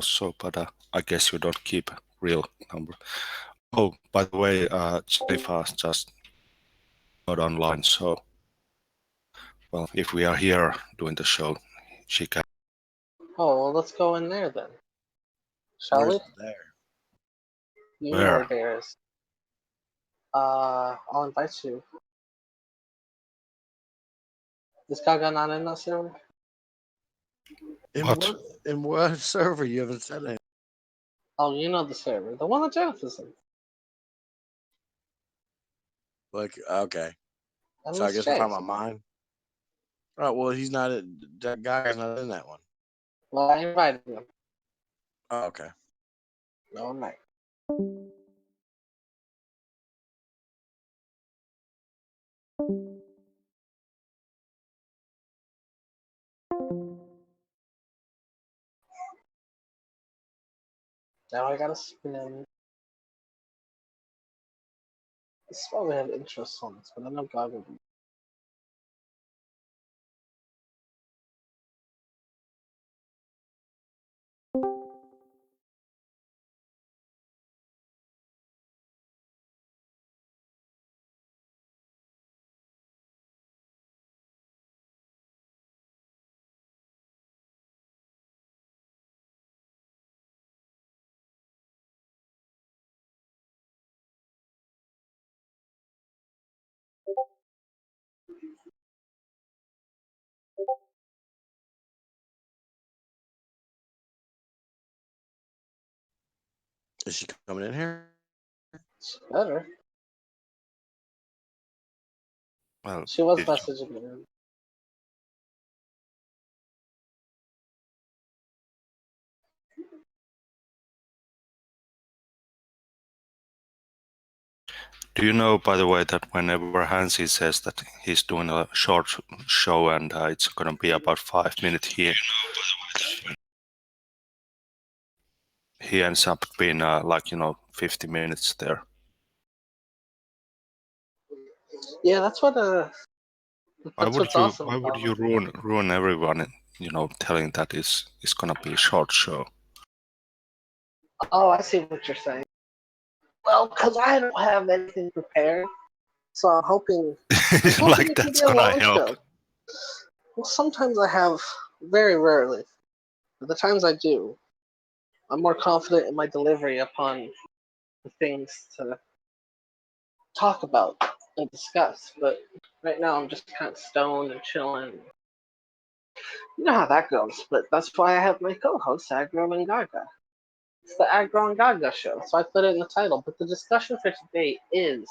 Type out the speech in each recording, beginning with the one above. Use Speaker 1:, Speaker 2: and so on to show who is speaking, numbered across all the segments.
Speaker 1: also, but I guess you don't keep real number. Oh, by the way, Jennifer just got online, so well, if we are here doing the show, she can.
Speaker 2: Oh, well, let's go in there then. Shall
Speaker 3: Where's
Speaker 2: we?
Speaker 3: there?
Speaker 2: You know
Speaker 1: Where?
Speaker 2: where there is. I'll invite you. Is Gaga not in that server?
Speaker 1: What?
Speaker 3: In what server? You haven't said anything.
Speaker 2: Oh, you know the server. The one that Jennifer's in.
Speaker 3: Like, okay.
Speaker 2: And
Speaker 3: So I
Speaker 2: Miss
Speaker 3: guess we're
Speaker 2: J.
Speaker 3: talking about mine. Oh, well, he's not. That guy's not in that one.
Speaker 2: Well, I invited him.
Speaker 3: Oh, okay.
Speaker 2: No, night. Now I gotta spin. This probably have intro songs, but I know Gaga.
Speaker 3: Is she coming in here?
Speaker 2: She better.
Speaker 1: Well,
Speaker 2: She was
Speaker 1: did
Speaker 2: messaging me.
Speaker 1: do you know, by the way, that whenever Hansi says that he's doing a short show and it's gonna be about 5 minutes here, he ends up being like 50 minutes there.
Speaker 2: Yeah, that's what
Speaker 1: Why
Speaker 2: that's
Speaker 1: would
Speaker 2: what's
Speaker 1: you?
Speaker 2: awesome
Speaker 1: Why would
Speaker 2: about
Speaker 1: you
Speaker 2: it.
Speaker 1: ruin everyone? Telling that it's gonna be a short show.
Speaker 2: Oh, I see what you're saying. Well, because I don't have anything prepared, so I'm hoping
Speaker 1: Like
Speaker 2: it could be
Speaker 1: that's
Speaker 2: a
Speaker 1: gonna
Speaker 2: long
Speaker 1: help.
Speaker 2: show. Well, sometimes I have, very rarely, but the times I do, I'm more confident in my delivery upon the things to talk about and discuss. But right now, I'm just kind of stoned and chilling. You know how that goes, but that's why I have my co-hosts, Aggro and Gaga. It's the Aggro and Gaga show, so I put it in the title. But the discussion for today is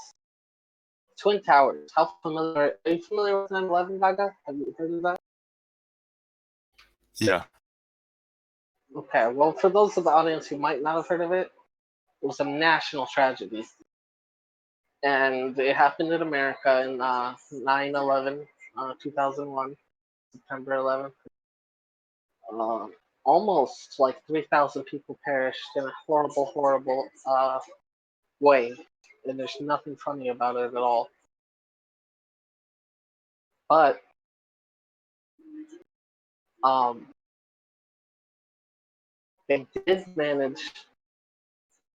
Speaker 2: Twin Towers. How familiar are you familiar with 9/11, Gaga? Have you heard of that?
Speaker 1: Yeah.
Speaker 2: Okay, well, for those of the audience who might not have heard of it, it was a national tragedy. And it happened in America in 9/11, 2001, September 11th. Almost like 3,000 people perished in a horrible, horrible way. And there's nothing funny about it at all. But they did manage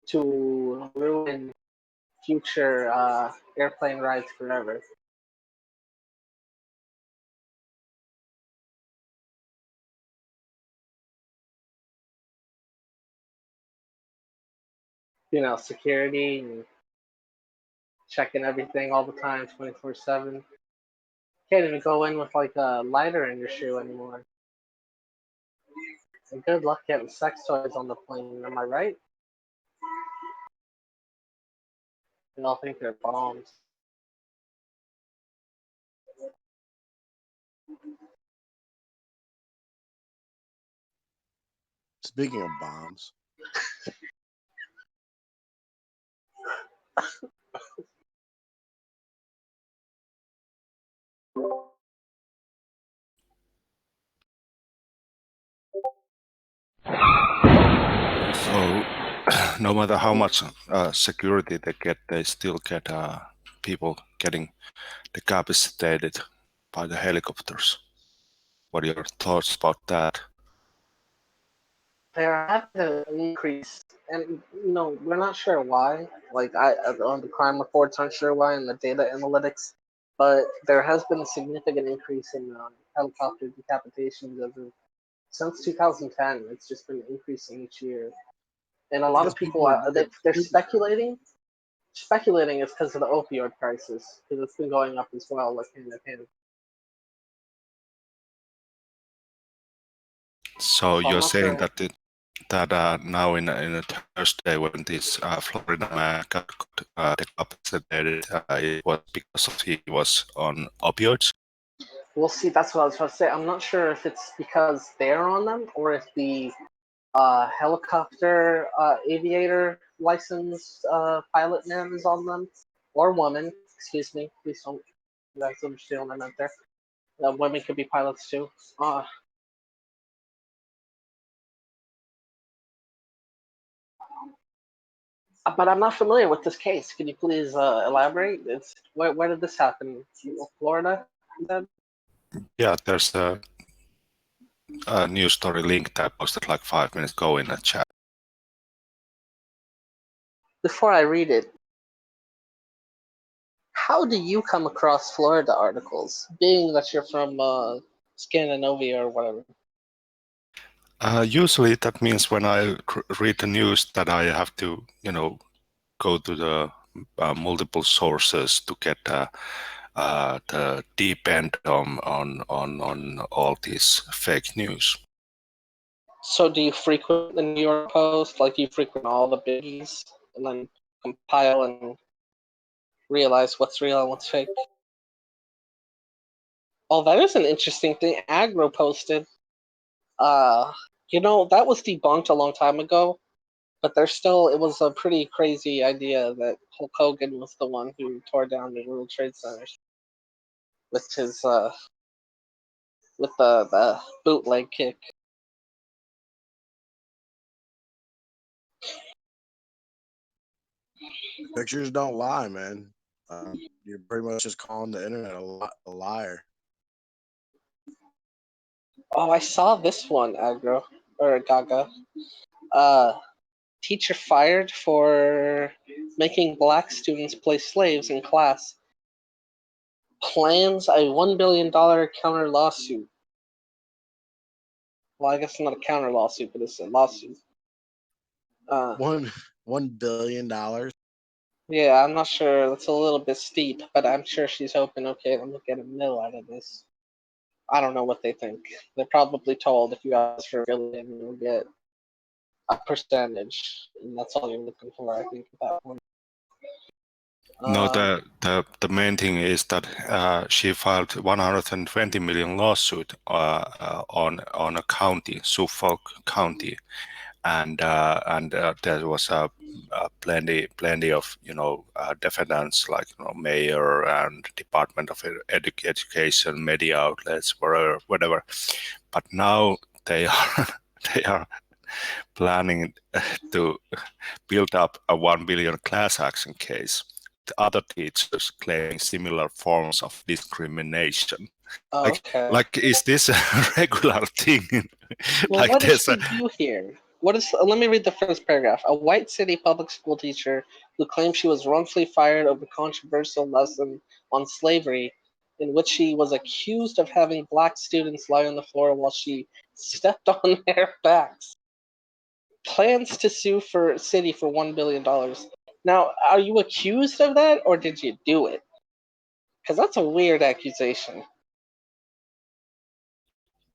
Speaker 2: to ruin future airplane rides forever. You know, security and checking everything all the time, 24/7. Can't even go in with like a lighter in your shoe anymore. And good luck getting sex toys on the plane, am I right? They all think they're bombs.
Speaker 3: Speaking of bombs,
Speaker 1: So no matter how much security they get, they still get people getting decapitated by the helicopters. What are your thoughts about that?
Speaker 2: there have been an increase, and we're not sure why. Like on the crime reports aren't sure why, and the data analytics, but there has been a significant increase in helicopter decapitations since 2010. It's just been increasing each year, and a lot
Speaker 3: Because
Speaker 2: of people they're speculating. Speculating it's because of the opioid crisis, because it's been going up as well, like hand in hand.
Speaker 1: So
Speaker 2: So I'm
Speaker 1: you're
Speaker 2: not
Speaker 1: saying
Speaker 2: sure.
Speaker 1: that now in a Thursday when this Florida man got decapitated, it was because he was on opioids?
Speaker 2: We'll see. That's what I was trying to say. I'm not sure if it's because they're on them or if the helicopter aviator license pilot man is on them, or woman. Excuse me. Please don't. That's understand what I meant there. Women could be pilots too. But I'm not familiar with this case. Can you please elaborate? It's where did this happen? Florida? Then?
Speaker 1: Yeah, there's a news story link that I posted like 5 minutes ago in the chat.
Speaker 2: Before I read it, how do you come across Florida articles, being that you're from Scandinavia or whatever?
Speaker 1: Usually that means when I read the news that I have to, go to the multiple sources to get the deep end on all this fake news.
Speaker 2: So do you frequent the New York Post? Like, do you frequent all the biggies and then compile and realize what's real and what's fake? Oh, that is an interesting thing. Aggro posted. That was debunked a long time ago, but it was a pretty crazy idea that Hulk Hogan was the one who tore down the World Trade Centers with his with the bootleg kick.
Speaker 3: Pictures don't lie, man. You're pretty much just calling the internet a liar.
Speaker 2: Oh, I saw this one, Aggro or Gaga. Teacher fired for making black students play slaves in class. Plans a $1 billion counter lawsuit. Well, I guess it's not a counter lawsuit, but it's a lawsuit.
Speaker 3: $1 billion.
Speaker 2: Yeah, I'm not sure. That's a little bit steep, but I'm sure she's hoping, okay, let me get a mill out of this. I don't know what they think. They're probably told if you ask for $1 billion, you'll get a percentage, and that's all you're looking for, I think, at that point.
Speaker 1: No, the main thing is that she filed 120 million lawsuit on a county, Suffolk County, and there was plenty of defendants like mayor and Department of Education, media outlets, whatever. But now they are they are planning to build up a 1 billion class action case. The other teachers claiming similar forms of discrimination.
Speaker 2: Okay.
Speaker 1: Like, is this a regular thing?
Speaker 2: Well,
Speaker 1: Like,
Speaker 2: what does
Speaker 1: there's
Speaker 2: she do here? Let me read the first paragraph. A white city public school teacher who claimed she was wrongfully fired over controversial lesson on slavery, in which she was accused of having black students lie on the floor while she stepped on their backs. Plans to sue for city for $1 billion. Now, are you accused of that, or did you do it? Because that's a weird accusation.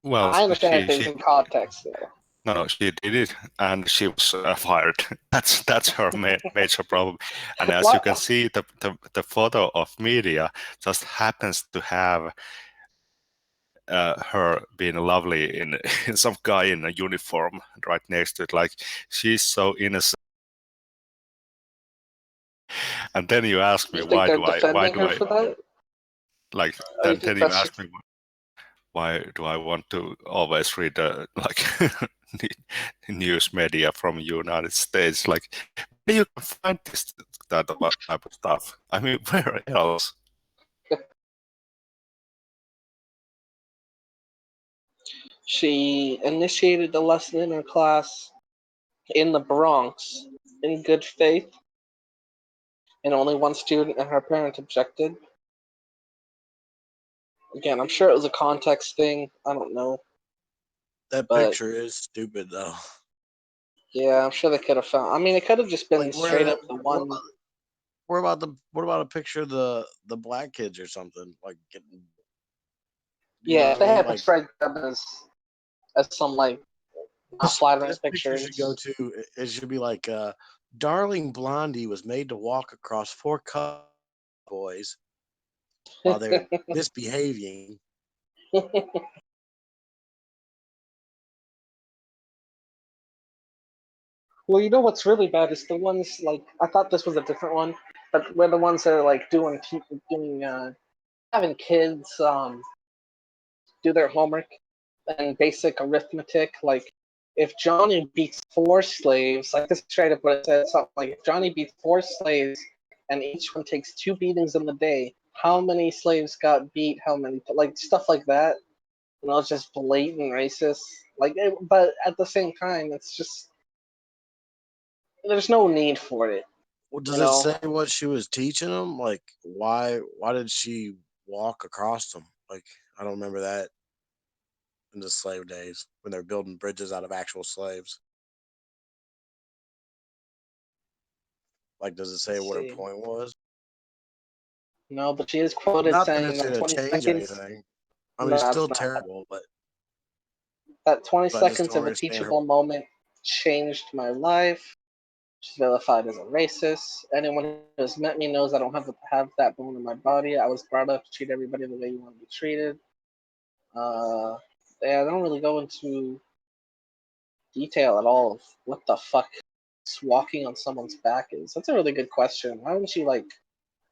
Speaker 1: well,
Speaker 2: I understand
Speaker 1: she
Speaker 2: things in context, though.
Speaker 1: no, she did it, and she was fired. That's her major problem. And as you
Speaker 2: What?
Speaker 1: can see, the photo of media just happens to have her being lovely in some guy in a uniform right next to it. Like, she's so innocent. And then you ask me
Speaker 2: You think they're
Speaker 1: why
Speaker 2: defending
Speaker 1: do
Speaker 2: her
Speaker 1: I
Speaker 2: for that?
Speaker 1: like
Speaker 2: Or you
Speaker 1: then
Speaker 2: think
Speaker 1: you
Speaker 2: that's
Speaker 1: ask me why do I want to always read like news media from United States? Like, where you can find that type of stuff. I mean, where else?
Speaker 2: She initiated the lesson in her class in the Bronx in good faith, and only one student and her parent objected. Again, I'm sure it was a context thing. I don't know.
Speaker 3: That
Speaker 2: But
Speaker 3: picture is stupid though.
Speaker 2: yeah, I'm sure they could have found. I mean, it could have just been
Speaker 3: Like
Speaker 2: straight
Speaker 3: where
Speaker 2: up the one.
Speaker 3: what about a picture of the black kids or something? Like getting, you know
Speaker 2: Yeah,
Speaker 3: what
Speaker 2: if
Speaker 3: I
Speaker 2: they
Speaker 3: mean?
Speaker 2: had
Speaker 3: Like
Speaker 2: portrayed them as some like not flattering
Speaker 3: this picture should go
Speaker 2: pictures.
Speaker 3: to, it should be like darling Blondie was made to walk across four boys while they're misbehaving.
Speaker 2: Well, you know what's really bad is the ones like I thought this was a different one, but we're the ones that are like doing having kids do their homework and basic arithmetic. Like if Johnny beats four slaves, like this is straight up what it said, something like if Johnny beats four slaves and each one takes two beatings in the day, how many slaves got beat? How many like stuff like that? You know, it's just blatant racist. But at the same time, it's just there's no need for it.
Speaker 3: Well,
Speaker 2: You
Speaker 3: does it
Speaker 2: know,
Speaker 3: say what she was teaching them? Like why did she walk across them? Like I don't remember that in the slave days when they're building bridges out of actual slaves. Like, does it say
Speaker 2: let's
Speaker 3: what her
Speaker 2: see.
Speaker 3: point was?
Speaker 2: No, but she is quoted
Speaker 3: Not that
Speaker 2: saying
Speaker 3: it's
Speaker 2: that
Speaker 3: going to
Speaker 2: 20
Speaker 3: change
Speaker 2: seconds.
Speaker 3: anything. I mean,
Speaker 2: No,
Speaker 3: it's still
Speaker 2: it's not.
Speaker 3: terrible,
Speaker 2: That 20
Speaker 3: but I just
Speaker 2: seconds
Speaker 3: don't
Speaker 2: of a
Speaker 3: understand her.
Speaker 2: teachable moment changed my life. She's vilified as a racist. Anyone who has met me knows I don't have that bone in my body. I was brought up to treat everybody the way you want to be treated. Uh, yeah, I don't really go into detail at all of what the fuck walking on someone's back is. That's a really good question. Why wouldn't she like?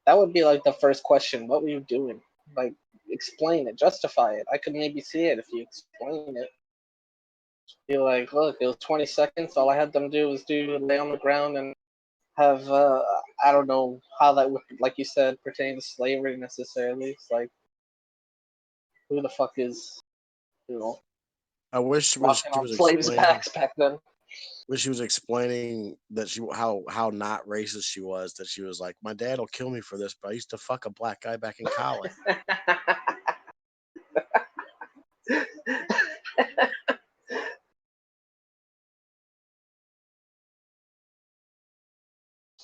Speaker 2: That would be like the first question. What were you doing? Like, explain it, justify it. I could maybe see it if you explain it. Be like, look, it was 20 seconds. All I had them do was lay on the ground and have I don't know how that would, like you said, pertain to slavery necessarily. It's like, who the fuck is, you know,
Speaker 3: I wish
Speaker 2: walking
Speaker 3: she
Speaker 2: on
Speaker 3: was
Speaker 2: slaves'
Speaker 3: explaining.
Speaker 2: backs back then?
Speaker 3: Wish she was explaining that she how not racist she was. That she was like, my dad will kill me for this, but I used to fuck a black guy back in college.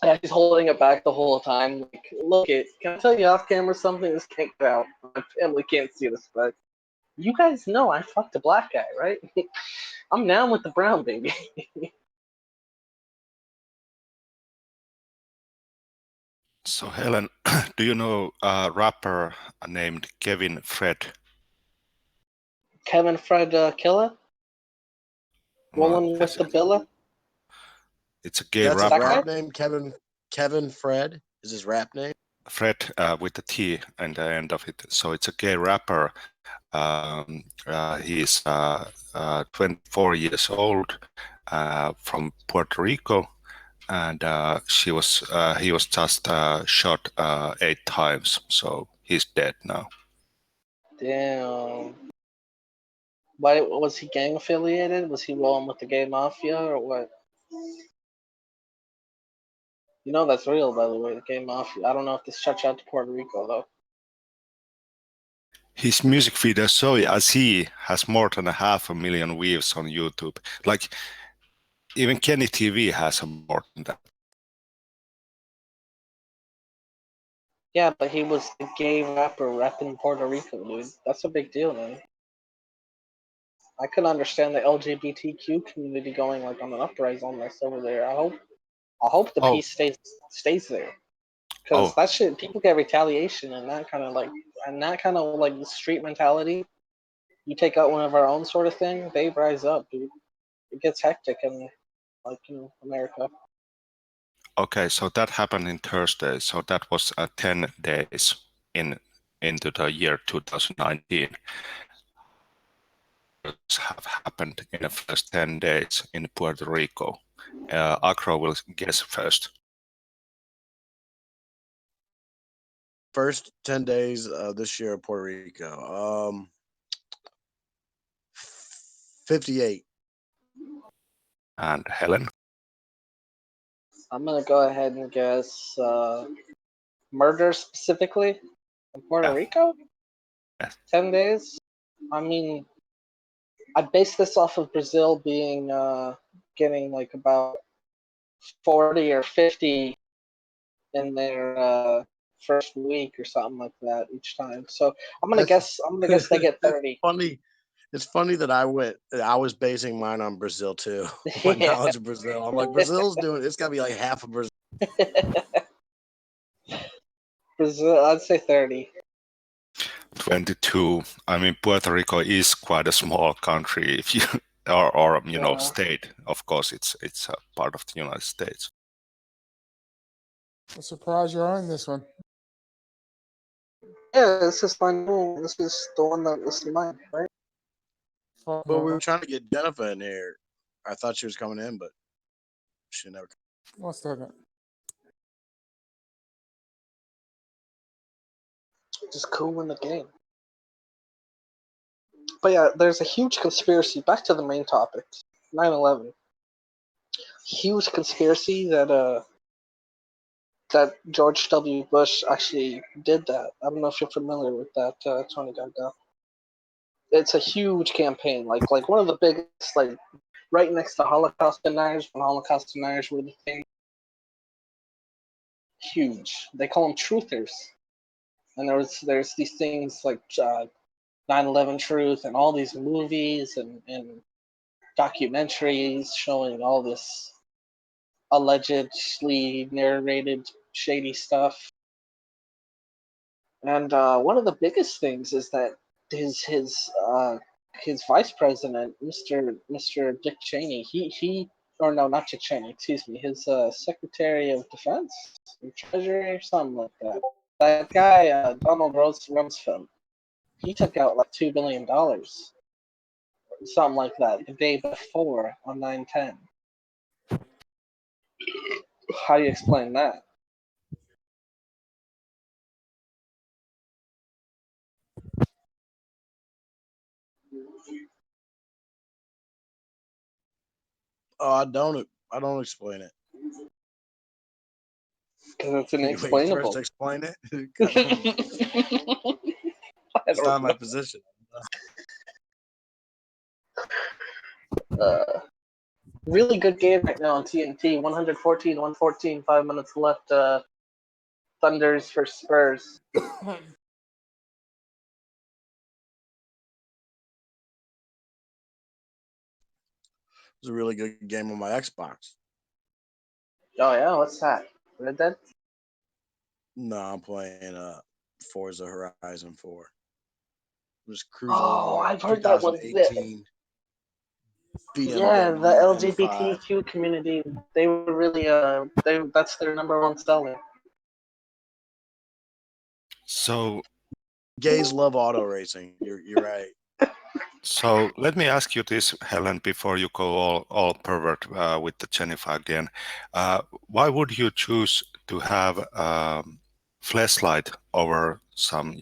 Speaker 2: Yeah, she's holding it back the whole time. Like, look, can I tell you off camera something? This can't get out. My family can't see this, but you guys know I fucked a black guy, right? I'm down with the brown baby.
Speaker 1: So Helen, do you know a rapper named Kevin Fred?
Speaker 2: Kevin Fred Killer
Speaker 1: Well,
Speaker 2: rolling with
Speaker 1: yes,
Speaker 2: the Billa.
Speaker 1: it's a gay
Speaker 3: That's his
Speaker 2: That
Speaker 1: rapper,
Speaker 2: guy?
Speaker 3: rap name. Kevin Fred is his rap name.
Speaker 1: Fred with a T and the end of it. So it's a gay rapper. He's 24 years old from Puerto Rico, and he was just shot 8 times, so he's dead now.
Speaker 2: Damn. Why was he gang affiliated? Was he rolling with the gay mafia or what? You know that's real, by the way, the gay mafia. I don't know if this stretched out to Puerto Rico though.
Speaker 1: His music video "So As He" has more than 500,000 views on YouTube. Like even Kenny TV has more than that.
Speaker 2: Yeah, but he was a gay rapper repping Puerto Rico, dude. That's a big deal, man. I could understand the LGBTQ community going like on an uprise on this over there. I hope the
Speaker 1: Oh,
Speaker 2: peace stays there. Because
Speaker 1: oh,
Speaker 2: that shit, people get retaliation and that kind of like street mentality. You take out one of our own sort of thing, they rise up, dude. It gets hectic in like America.
Speaker 1: okay. So that happened in Thursday. So that was 10 days in into the year 2019. Have happened in the first 10 days in Puerto Rico. Aggro will guess first.
Speaker 3: First 10 days this year in Puerto Rico. 58.
Speaker 1: And Helen?
Speaker 2: I'm gonna go ahead and guess murder specifically in Puerto
Speaker 1: Yeah.
Speaker 2: Rico.
Speaker 1: Yes.
Speaker 2: 10 days. I mean, I base this off of Brazil being getting like about 40 or 50 in their first week or something like that each time. So I'm gonna guess they get 30.
Speaker 3: It's funny that I was basing mine on Brazil too. My
Speaker 2: Yeah.
Speaker 3: knowledge of Brazil. I'm like, Brazil's doing it's gotta be like half of Brazil.
Speaker 2: Brazil, I'd say 30.
Speaker 1: 22. I mean, Puerto Rico is quite a small country, if you or state. Of course, it's a part of the United States.
Speaker 4: I'm surprised you're on this one.
Speaker 2: Yeah, this is my new. This is the one that was mine, right?
Speaker 4: Fuck
Speaker 3: But we
Speaker 4: no.
Speaker 3: were trying to get Jennifer in here. I thought she was coming in, but she never.
Speaker 4: One second.
Speaker 2: Just cool in the game. But yeah, there's a huge conspiracy. Back to the main topic, 9/11. Huge conspiracy that George W. Bush actually did that. I don't know if you're familiar with that, Tony Gaga. It's a huge campaign, like one of the biggest, like right next to Holocaust deniers when Holocaust deniers were the thing. Huge. They call them truthers, and there's these things like 9/11 Truth and all these movies and documentaries showing all this allegedly narrated shady stuff. And one of the biggest things is that his vice president, Mr. Dick Cheney, he or no, not Dick Cheney, excuse me, his Secretary of Defense or Treasury or something like that. That guy, Donald Rumsfeld, he took out like $2 billion, something like that, the day before on 9/10. How do you explain that?
Speaker 3: Oh, I don't explain it.
Speaker 2: Because it's
Speaker 3: Can you wait for us
Speaker 2: inexplainable.
Speaker 3: to explain it?
Speaker 2: I
Speaker 3: It's not
Speaker 2: don't
Speaker 3: my
Speaker 2: know.
Speaker 3: position.
Speaker 2: Really good game right now on TNT. 114, 5 minutes left. Thunders for Spurs.
Speaker 3: It was a really good game on my Xbox.
Speaker 2: Oh yeah, what's that? Red Dead?
Speaker 3: No, I'm playing Forza Horizon 4. I'm just cruising
Speaker 2: Oh,
Speaker 3: along
Speaker 2: I've heard that one.
Speaker 3: 2018
Speaker 2: Yeah, the
Speaker 3: BMW M5.
Speaker 2: LGBTQ community, they were really that's their number one seller.
Speaker 1: So
Speaker 3: Gays love auto racing. You're right.
Speaker 1: So let me ask you this, Helen, before you go all pervert with the Jennifer again. Why would you choose to have flashlight over some,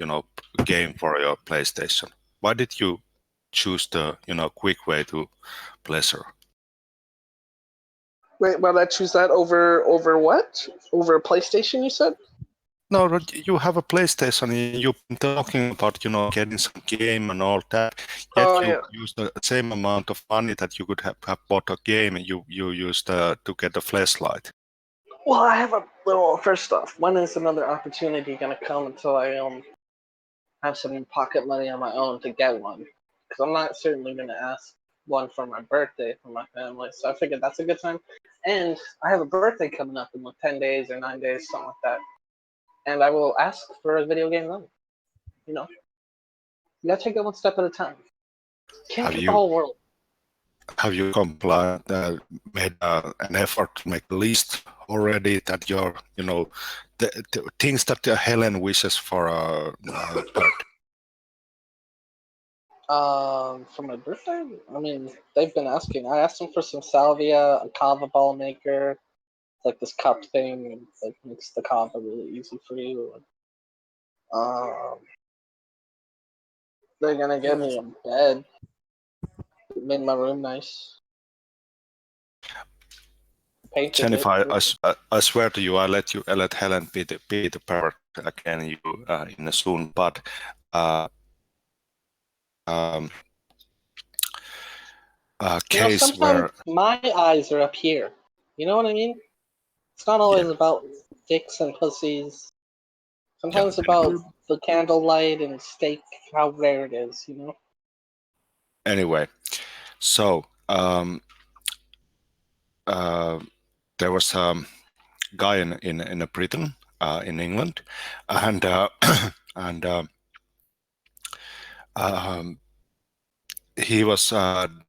Speaker 1: game for your PlayStation? Why did you choose the, quick way to pleasure?
Speaker 2: Wait, why did I choose that over what? Over PlayStation? You said?
Speaker 1: No, but you have a PlayStation. You've been talking about, getting some game and all that. Yet
Speaker 2: Oh
Speaker 1: you
Speaker 2: yeah.
Speaker 1: use the same amount of money that you could have bought a game. You used to get a flashlight.
Speaker 2: Well, I have a little. First off, when is another opportunity gonna come until I have some pocket money on my own to get one? Because I'm not certainly gonna ask one for my birthday from my family. So I figured that's a good time. And I have a birthday coming up in like 10 days or 9 days, something like that. And I will ask for a video game then. You know, you gotta take it one step at a time. Can't
Speaker 1: Have
Speaker 2: get the
Speaker 1: you
Speaker 2: whole world.
Speaker 1: have you complied, made an effort to make a list already that your, the things that Helen wishes for a birthday?
Speaker 2: For my birthday, I mean, they've been asking. I asked them for some salvia, a kava ball maker, like this cup thing, like makes the kava really easy for you. Um, they're gonna give me a bed. Made my room nice. Painted
Speaker 1: Jennifer,
Speaker 2: it.
Speaker 1: I swear to you, I let Helen be the parrot again you in a soon, but case
Speaker 2: sometimes
Speaker 1: where
Speaker 2: my eyes are up here. You know what I mean? It's not always about dicks and pussies. Sometimes it's about the candlelight and steak, how rare it is, you know?
Speaker 1: anyway, so there was a guy in Britain, in England, and and he was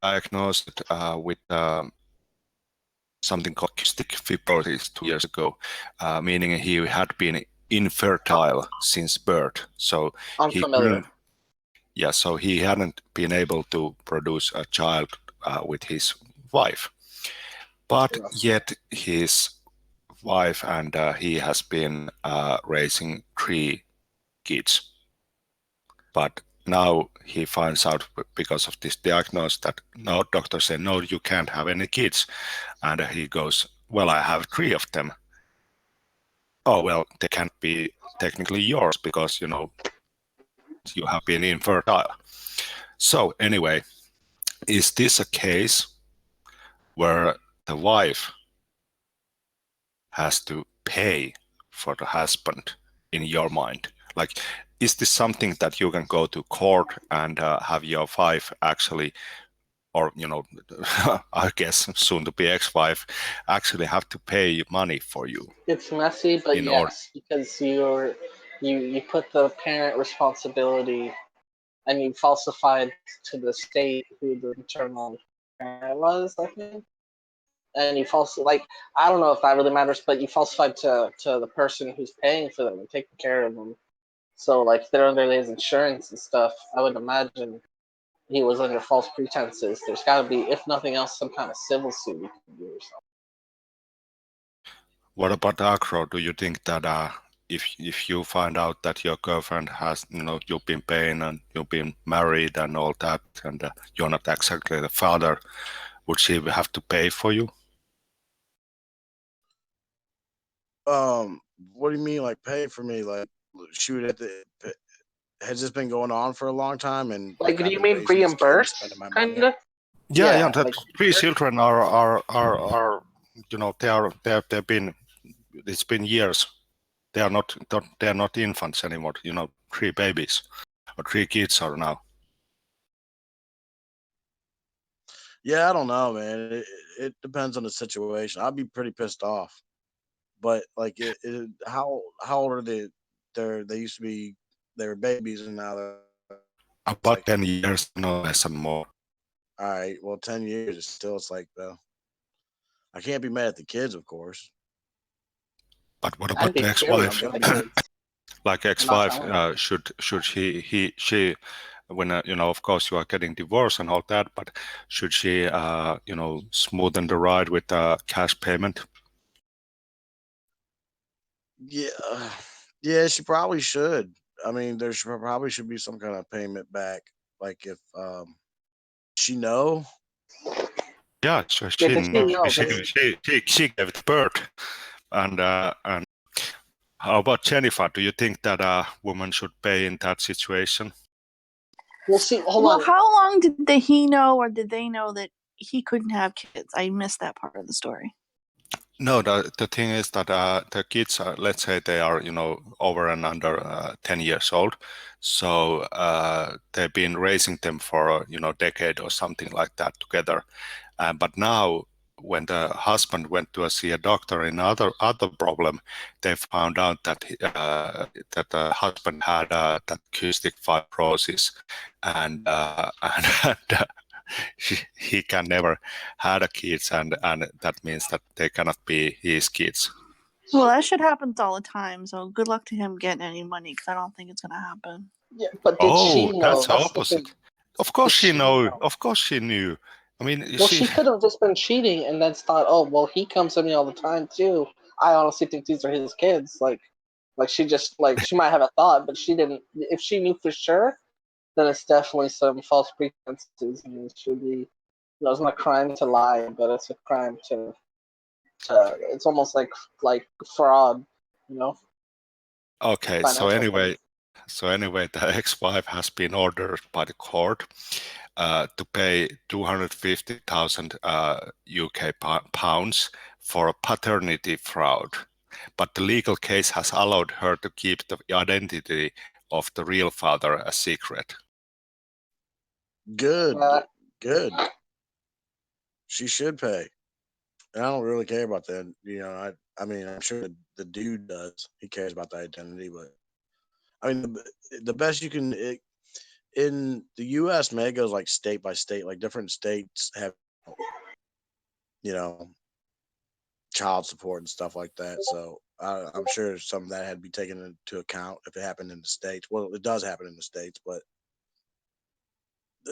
Speaker 1: diagnosed with something called cystic fibrosis 2 years ago, meaning he had been infertile since birth. So he
Speaker 2: Unfamiliar.
Speaker 1: couldn't. Yeah, so he hadn't been able to produce a child with his wife, but yet his wife and he has been raising 3 kids. But now he finds out because of this diagnosis that no, doctor said, no, you can't have any kids. And he goes, well, I have 3 of them. Oh, well, they can't be technically yours because, you have been infertile. So anyway, is this a case where the wife has to pay for the husband in your mind? Like, is this something that you can go to court and have your wife actually, or I guess soon to be ex-wife, actually have to pay money for you?
Speaker 2: It's messy, but
Speaker 1: in order?
Speaker 2: yes, because you put the parent responsibility and you falsified to the state who the maternal parent was, I think. And you I don't know if that really matters, but you falsified to the person who's paying for them and taking care of them. So like if they're under his insurance and stuff, I would imagine he was under false pretenses. There's got to be, if nothing else, some kind of civil suit you can do or something.
Speaker 1: What about Aggro? Do you think that if you find out that your girlfriend has, you've been paying and you've been married and all that, and you're not exactly the father, would she have to pay for you?
Speaker 3: What do you mean, like pay for me? Like she would have to. Has this been going on for a long time? And
Speaker 2: Like, do
Speaker 3: I've
Speaker 2: you
Speaker 3: been
Speaker 2: mean
Speaker 3: raising this kid and
Speaker 2: reimbursed,
Speaker 3: spending my
Speaker 2: kind
Speaker 3: money.
Speaker 2: of?
Speaker 1: Yeah, that
Speaker 2: like
Speaker 1: 3 children are they've been, it's been years. They are not infants anymore. 3 babies or 3 kids are now.
Speaker 3: Yeah, I don't know, man. It depends on the situation. I'd be pretty pissed off. But like, how old are they? They used to be, they were babies, and now they're it's
Speaker 1: About
Speaker 3: like,
Speaker 1: 10 years, no less and more.
Speaker 3: all right, well, 10 years is still. It's like, though, I can't be mad at the kids, of course.
Speaker 1: But what
Speaker 2: I'd
Speaker 1: about
Speaker 2: be
Speaker 1: the
Speaker 2: furious
Speaker 1: ex-wife?
Speaker 2: with the kids.
Speaker 1: Like
Speaker 2: I'm not
Speaker 1: ex-wife,
Speaker 2: telling them.
Speaker 1: should she, when of course you are getting divorced and all that, but should she smoothen the ride with a cash payment?
Speaker 3: Yeah, yeah, she probably should. I mean, probably should be some kind of payment back. Like if she know.
Speaker 1: Yeah, so
Speaker 2: Yeah,
Speaker 1: she
Speaker 2: does she
Speaker 1: knows.
Speaker 2: know?
Speaker 1: She gave it birth. And how about Jennifer? Do you think that a woman should pay in that situation?
Speaker 2: We'll see. Hold
Speaker 5: Well,
Speaker 2: on.
Speaker 5: how long did he know, or did they know that he couldn't have kids? I missed that part of the story.
Speaker 1: No, the thing is that the kids are, let's say they are, over and under 10 years old. So they've been raising them for, decade or something like that together. But now when the husband went to see a doctor in other problem, they found out that that the husband had that cystic fibrosis, and he can never had a kids, and that means that they cannot be his kids.
Speaker 5: Well, that shit happens all the time. So good luck to him getting any money, because I don't think it's gonna happen.
Speaker 2: Yeah, but did she know?
Speaker 1: That's
Speaker 2: That's the thing.
Speaker 1: opposite. Of course
Speaker 2: Did
Speaker 1: she
Speaker 2: she
Speaker 1: know.
Speaker 2: know?
Speaker 1: Of course she knew. I mean,
Speaker 2: Well, she could have just been cheating and then thought, oh, well, he comes to me all the time too. I honestly think these are his kids. Like she just she might have a thought, but she didn't. If she knew for sure, then it's definitely some false pretenses, and it should be No, it's not a crime to lie, but it's a crime to it's almost like fraud, you know,
Speaker 1: Okay,
Speaker 2: financial fraud.
Speaker 1: so anyway, the ex-wife has been ordered by the court to pay 250,000 UK pounds for a paternity fraud, but the legal case has allowed her to keep the identity of the real father a secret.
Speaker 3: Good,
Speaker 2: Uh,
Speaker 3: good. She should pay. And I don't really care about that. You know, I mean, I'm sure the dude does. He cares about the identity, but I mean, the best you can in the U.S. man, it goes like state by state. Like different states have, you know, child support and stuff like that. So I'm sure some of that had to be taken into account if it happened in the states. Well, it does happen in the states, but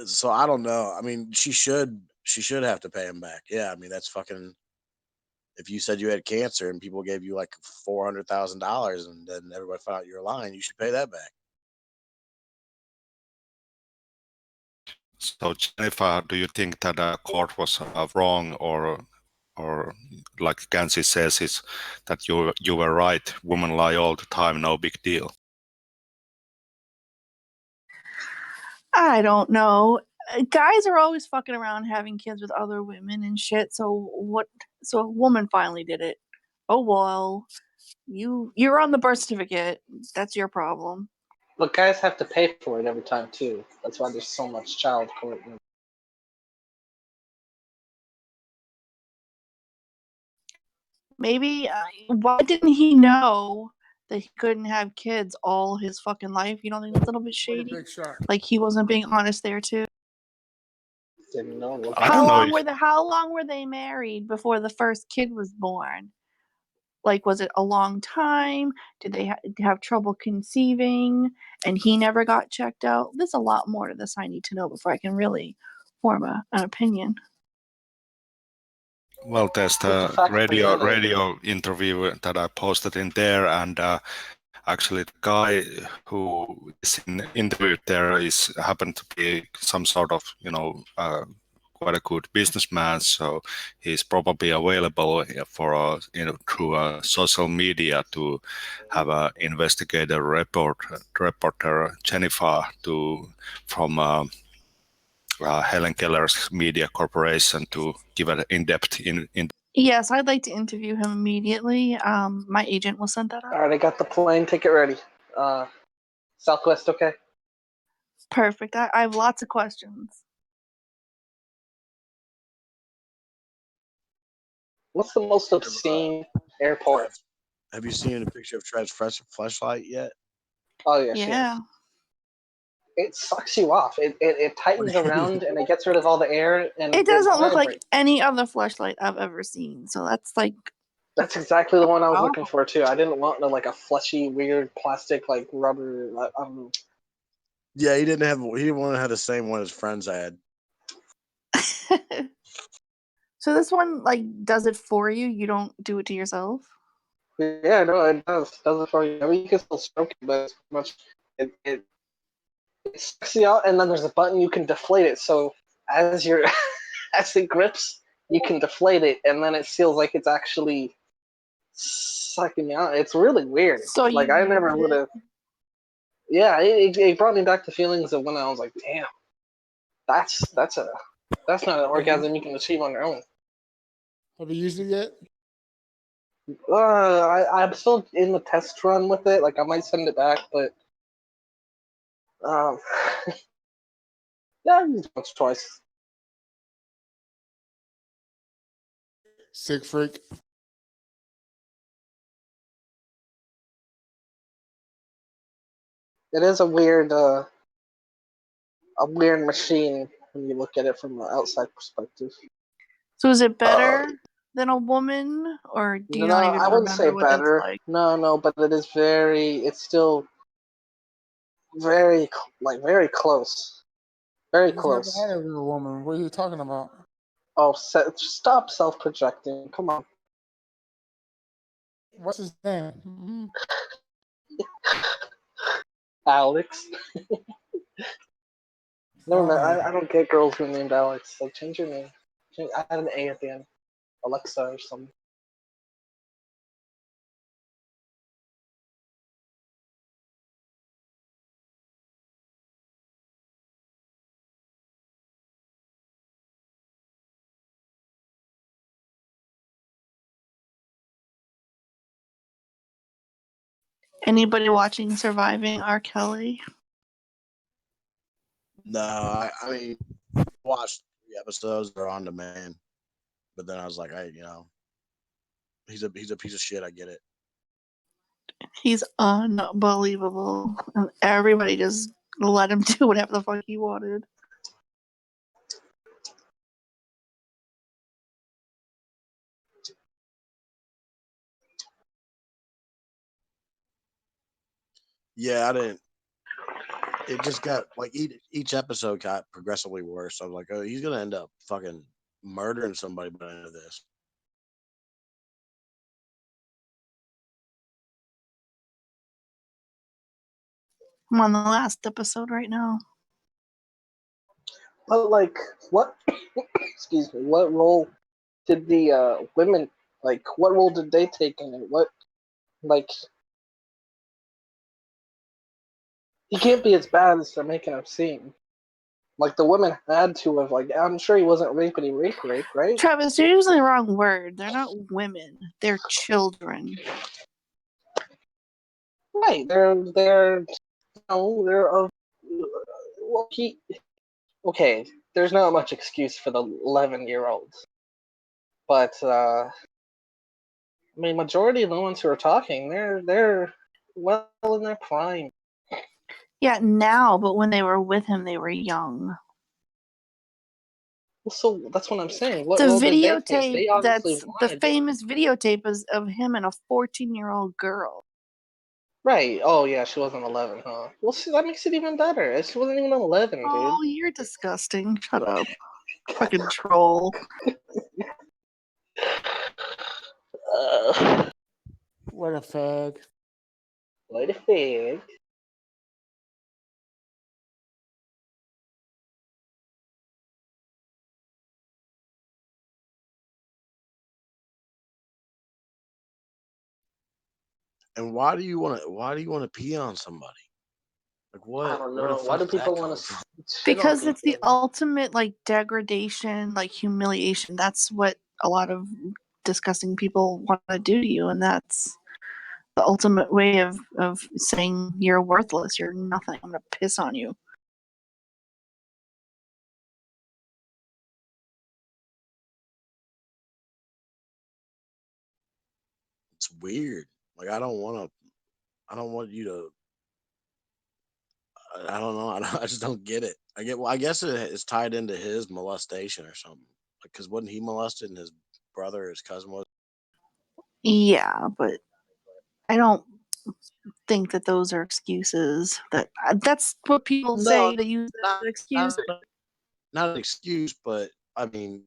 Speaker 3: so I don't know. I mean, she should have to pay him back. Yeah, I mean that's fucking. If you said you had cancer and people gave you like $400,000 and then everybody found out you're lying, you should pay that back.
Speaker 1: So Jennifer, do you think that the court was wrong, or like Gansey says, is that you were right? Women lie all the time, no big deal.
Speaker 5: I don't know. Guys are always fucking around having kids with other women and shit. So what? So a woman finally did it. Oh well, you're on the birth certificate. That's your problem.
Speaker 2: but guys have to pay for it every time too. That's why there's so much child court.
Speaker 5: Maybe why didn't he know that he couldn't have kids all his fucking life? You don't think that's a little bit
Speaker 4: Way
Speaker 5: shady?
Speaker 4: big shot.
Speaker 5: Like he wasn't being honest there too.
Speaker 2: Didn't know. Look
Speaker 1: I
Speaker 2: at
Speaker 1: don't know
Speaker 5: How long were they married before the first kid was born? Like, was it a long time? Did they have trouble conceiving? And he never got checked out? There's a lot more to this I need to know before I can really form an opinion.
Speaker 1: Well, there's
Speaker 2: the
Speaker 1: the
Speaker 2: fact behind it.
Speaker 1: radio interview that I posted in there, and actually the guy who is interviewed there is happened to be some sort of quite a good businessman, so he's probably available for through social media to have an investigator reporter Jennifer from hellendakeller's media corporation to give an in-depth in.
Speaker 5: Yes, I'd like to interview him immediately. My agent will send that
Speaker 2: All
Speaker 5: up.
Speaker 2: right, I got the plane ticket ready. Southwest, okay?
Speaker 5: Perfect. I have lots of questions.
Speaker 2: What's the most obscene airport?
Speaker 3: Have you seen a picture of Trev's flashlight yet?
Speaker 2: Oh yeah,
Speaker 5: Yeah.
Speaker 2: it sucks you off. It tightens around and it gets rid of all the air and
Speaker 5: It doesn't look like
Speaker 2: vibrates.
Speaker 5: any other flashlight I've ever seen. So that's like
Speaker 2: That's exactly the one I was looking
Speaker 5: powerful.
Speaker 2: for too. I didn't want like a fleshy, weird plastic like rubber.
Speaker 3: Yeah, he didn't want to have the same one his friends had.
Speaker 5: So this one like does it for you. You don't do it to yourself.
Speaker 2: Yeah, no, it does. Does it for you. I mean, you can still stroke it, but it's much. It sucks you out, and then there's a button you can deflate it. So as you're as it grips, you can deflate it, and then it feels like it's actually sucking you out. It's really weird.
Speaker 5: So
Speaker 2: Like
Speaker 5: you
Speaker 2: I never
Speaker 5: use
Speaker 2: would
Speaker 5: it.
Speaker 2: have. Yeah, it brought me back to feelings of when I was like, damn, that's not an orgasm you can achieve on your own.
Speaker 4: Have you used it yet?
Speaker 2: I'm still in the test run with it. Like I might send it back, but um, yeah, I used it once, twice.
Speaker 4: Sick freak.
Speaker 2: It is a weird machine when you look at it from an outside perspective.
Speaker 5: So is it better than a woman, or do you
Speaker 2: No,
Speaker 5: not even
Speaker 2: I wouldn't say
Speaker 5: remember what that's
Speaker 2: better.
Speaker 5: like?
Speaker 2: No, but it is very. It's still very very close. Very
Speaker 4: He's never
Speaker 2: close.
Speaker 4: had a real woman. What are you talking about?
Speaker 2: Oh, stop self-projecting. Come on.
Speaker 4: What's his name? Mm-hmm.
Speaker 2: Alex. Never mind.
Speaker 4: Fine.
Speaker 2: I don't get girls who are named Alex. Like, change your name. Add an A at the end. Alexa or something.
Speaker 5: Anybody watching Surviving R. Kelly?
Speaker 3: No, I mean, watched 3 episodes. They're on demand, but then I was like, he's a piece of shit. I get it.
Speaker 5: He's unbelievable. And everybody just let him do whatever the fuck he wanted.
Speaker 3: Yeah, I didn't. It just got like each episode got progressively worse. I was like, oh, he's gonna end up fucking murdering somebody by the end of this.
Speaker 5: I'm on the last episode right now.
Speaker 2: But like, what? Excuse me. What role did the women like? What role did they take in it? What, like? He can't be as bad as they're making him seem. Like the women had to have. Like, I'm sure he wasn't raping, right?
Speaker 5: Travis, you're using the wrong word. They're not women. They're children.
Speaker 2: Right. They're of. Well, he. Okay. There's not much excuse for the 11-year-olds, but I mean, majority of the ones who are talking, they're well in their prime.
Speaker 5: Yeah, now, but when they were with him, they were young.
Speaker 2: So that's what I'm saying. What
Speaker 5: The
Speaker 2: role did they take?
Speaker 5: videotape,
Speaker 2: They obviously
Speaker 5: that's the
Speaker 2: wanted it.
Speaker 5: famous videotape is of him and a 14-year-old girl.
Speaker 2: Right. Oh yeah, she wasn't 11, huh? Well, see, that makes it even better. She wasn't even 11, dude.
Speaker 5: Oh, you're disgusting. Shut up. Fucking troll.
Speaker 4: What a fag.
Speaker 2: What a fig.
Speaker 3: And why do you want to pee on somebody? Like what?
Speaker 2: I don't
Speaker 3: Where the
Speaker 2: know. Why
Speaker 3: fuck
Speaker 2: do
Speaker 3: is that
Speaker 2: people
Speaker 3: coming
Speaker 2: want to
Speaker 3: from?
Speaker 2: shit on
Speaker 5: Because it's the
Speaker 2: people?
Speaker 5: ultimate, like, degradation, like, humiliation. That's what a lot of disgusting people want to do to you, and that's the ultimate way of saying you're worthless, you're nothing, I'm going to piss on you.
Speaker 3: It's weird. Like I don't want you to. I don't know. I just don't get it. I guess it's tied into his molestation or something. Because wasn't he molested and his brother, or his cousin was?
Speaker 5: Yeah, but I don't think that those are excuses. That's what people
Speaker 3: No,
Speaker 5: say. They use that
Speaker 3: not
Speaker 5: as an excuse.
Speaker 3: not an excuse, but I mean,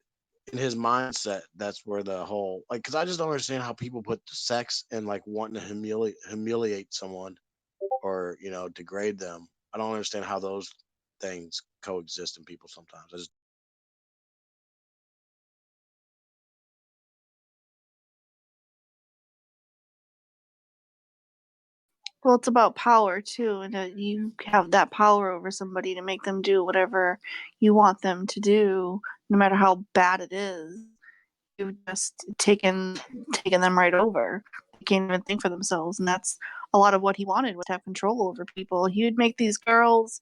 Speaker 3: in his mindset, that's where the whole like. Because I just don't understand how people put sex and like wanting to humiliate someone or degrade them. I don't understand how those things coexist in people sometimes.
Speaker 5: Well, it's about power too, and that you have that power over somebody to make them do whatever you want them to do, no matter how bad it is. You've just taken them right over. They can't even think for themselves, and that's a lot of what he wanted, was to have control over people. He would make these girls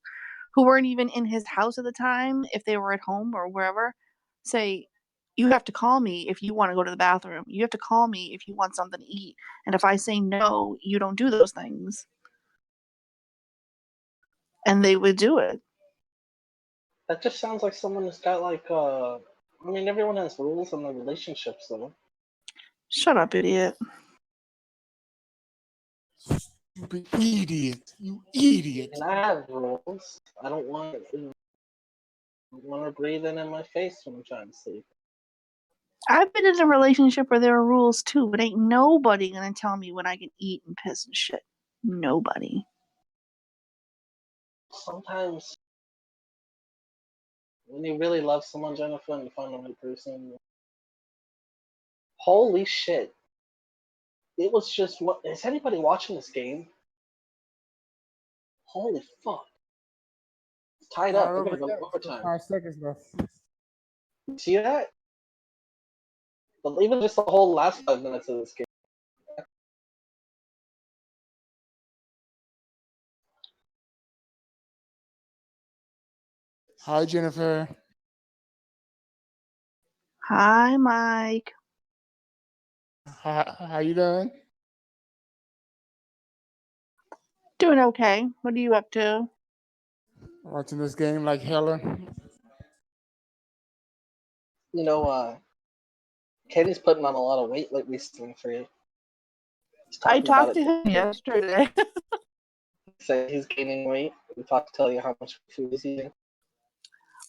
Speaker 5: who weren't even in his house at the time, if they were at home or wherever, say, "You have to call me if you want to go to the bathroom. You have to call me if you want something to eat. And if I say no, you don't do those things." And they would do it.
Speaker 2: That just sounds like someone who's got like I mean, everyone has rules in their relationships, though.
Speaker 5: Shut up, idiot.
Speaker 4: Stupid idiot. You idiot.
Speaker 2: And I have rules. I don't want her breathing in my face when I'm trying to sleep.
Speaker 5: I've been in a relationship where there are rules too, but ain't nobody gonna tell me when I can eat and piss and shit. Nobody.
Speaker 2: Sometimes When you really love someone, Jennifer, and you find the right person, holy shit! It was just what is anybody watching this game? Holy fuck! It's tied up. We're gonna go to overtime.
Speaker 4: 5 seconds left.
Speaker 2: You see that? But even just the whole last 5 minutes of this game.
Speaker 4: Hi, Jennifer.
Speaker 5: Hi, Mike.
Speaker 4: How you doing?
Speaker 5: Doing okay. What are you up to?
Speaker 4: Watching this game like Helen.
Speaker 2: You know, Kenny's putting on a lot of weight lately for you. He's
Speaker 5: I
Speaker 2: talking about
Speaker 5: talked
Speaker 2: it.
Speaker 5: to him yesterday.
Speaker 2: Say he's gaining weight. We talked to tell you how much food he's eating.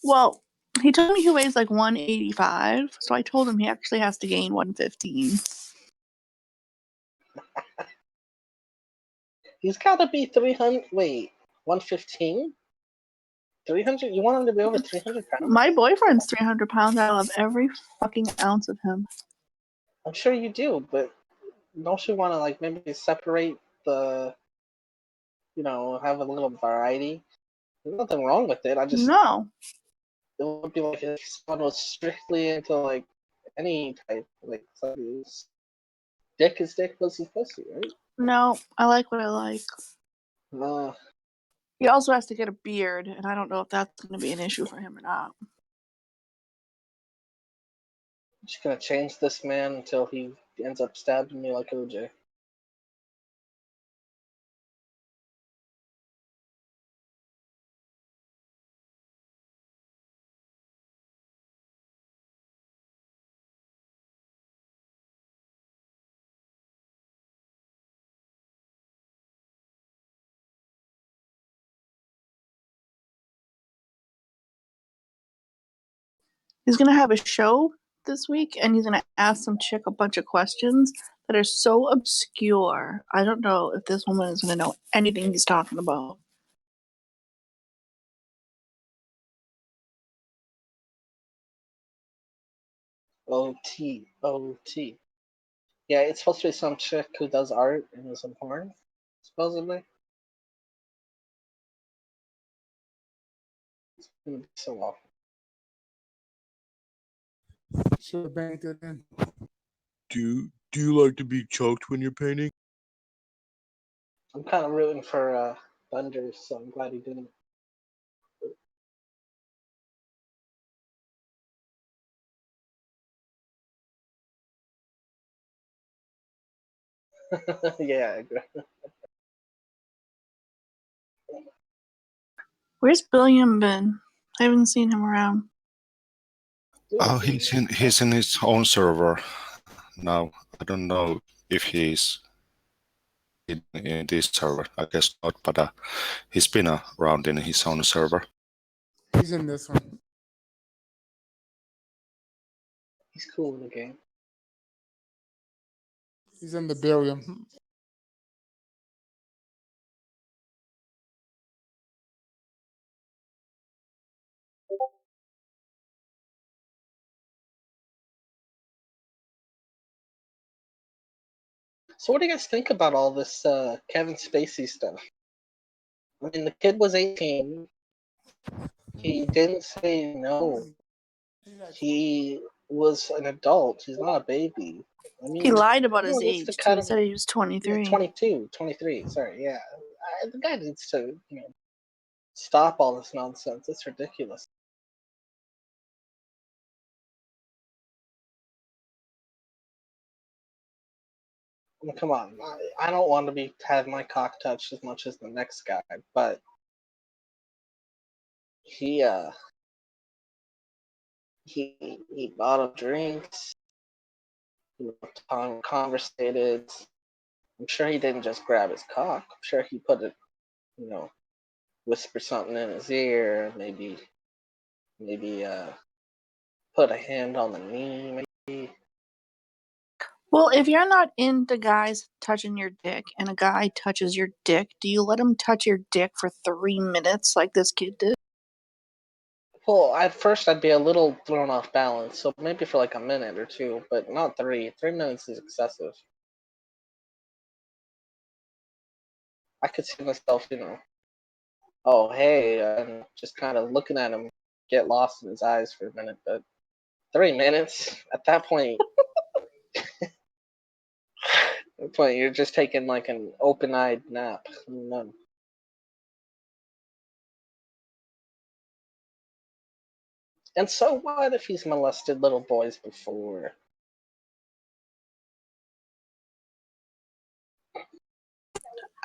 Speaker 5: Well, he told me he weighs like 185, so I told him he actually has to gain 115.
Speaker 2: He's got to be 300. Wait, 115? 300? You want him to be over 300 pounds?
Speaker 5: My boyfriend's 300 pounds. I love every fucking ounce of him.
Speaker 2: I'm sure you do, but don't you want to like maybe separate the, have a little variety? There's nothing wrong with it.
Speaker 5: No.
Speaker 2: It would be like if someone was strictly into like any type, like dick is dick, pussy's pussy, right?
Speaker 5: No, I like what I like.
Speaker 2: Uh,
Speaker 5: He also has to get a beard, and I don't know if that's going to be an issue for him or not.
Speaker 2: I'm just gonna change this man until he ends up stabbing me like OJ.
Speaker 5: He's going to have a show this week, and he's going to ask some chick a bunch of questions that are so obscure. I don't know if this woman is going to know anything he's talking about.
Speaker 2: OT. Yeah, it's supposed to be some chick who does art and some porn, supposedly. It's gonna be so awful.
Speaker 4: Should have banked it in.
Speaker 3: Do you like to be choked when you're painting?
Speaker 2: I'm kind of rooting for Thunder, so I'm glad he didn't. Yeah,
Speaker 5: Where's Billiam been? I haven't seen him around.
Speaker 1: Oh, he's in his own server now. I don't know if he's in this server. I guess not, but he's been around in his own server.
Speaker 4: He's in this one.
Speaker 2: He's cool in the game.
Speaker 4: He's in the Billiam.
Speaker 2: So what do you guys think about all this Kevin Spacey stuff? I mean, the kid was 18. He didn't say no. He was an adult. He's not a baby. I mean,
Speaker 5: He lied about his
Speaker 2: needs to
Speaker 5: age, too.
Speaker 2: kind
Speaker 5: He
Speaker 2: of,
Speaker 5: said he was 23.
Speaker 2: 23. Sorry, yeah. The guy needs to, stop all this nonsense. It's ridiculous. I mean, come on. I don't want to have my cock touched as much as the next guy, but he bought him drinks. He conversated. I'm sure he didn't just grab his cock. I'm sure he put it, whisper something in his ear. Maybe put a hand on the knee. Maybe.
Speaker 5: Well, if you're not into guys touching your dick and a guy touches your dick, do you let him touch your dick for 3 minutes like this kid did?
Speaker 2: Well, at first I'd be a little thrown off balance, so maybe for like a minute or two, but not 3. 3 minutes is excessive. I could see myself, oh, hey, and just kind of looking at him, get lost in his eyes for a minute, but 3 minutes? At that point, you're just taking like an open-eyed nap. No. And so what if he's molested little boys before?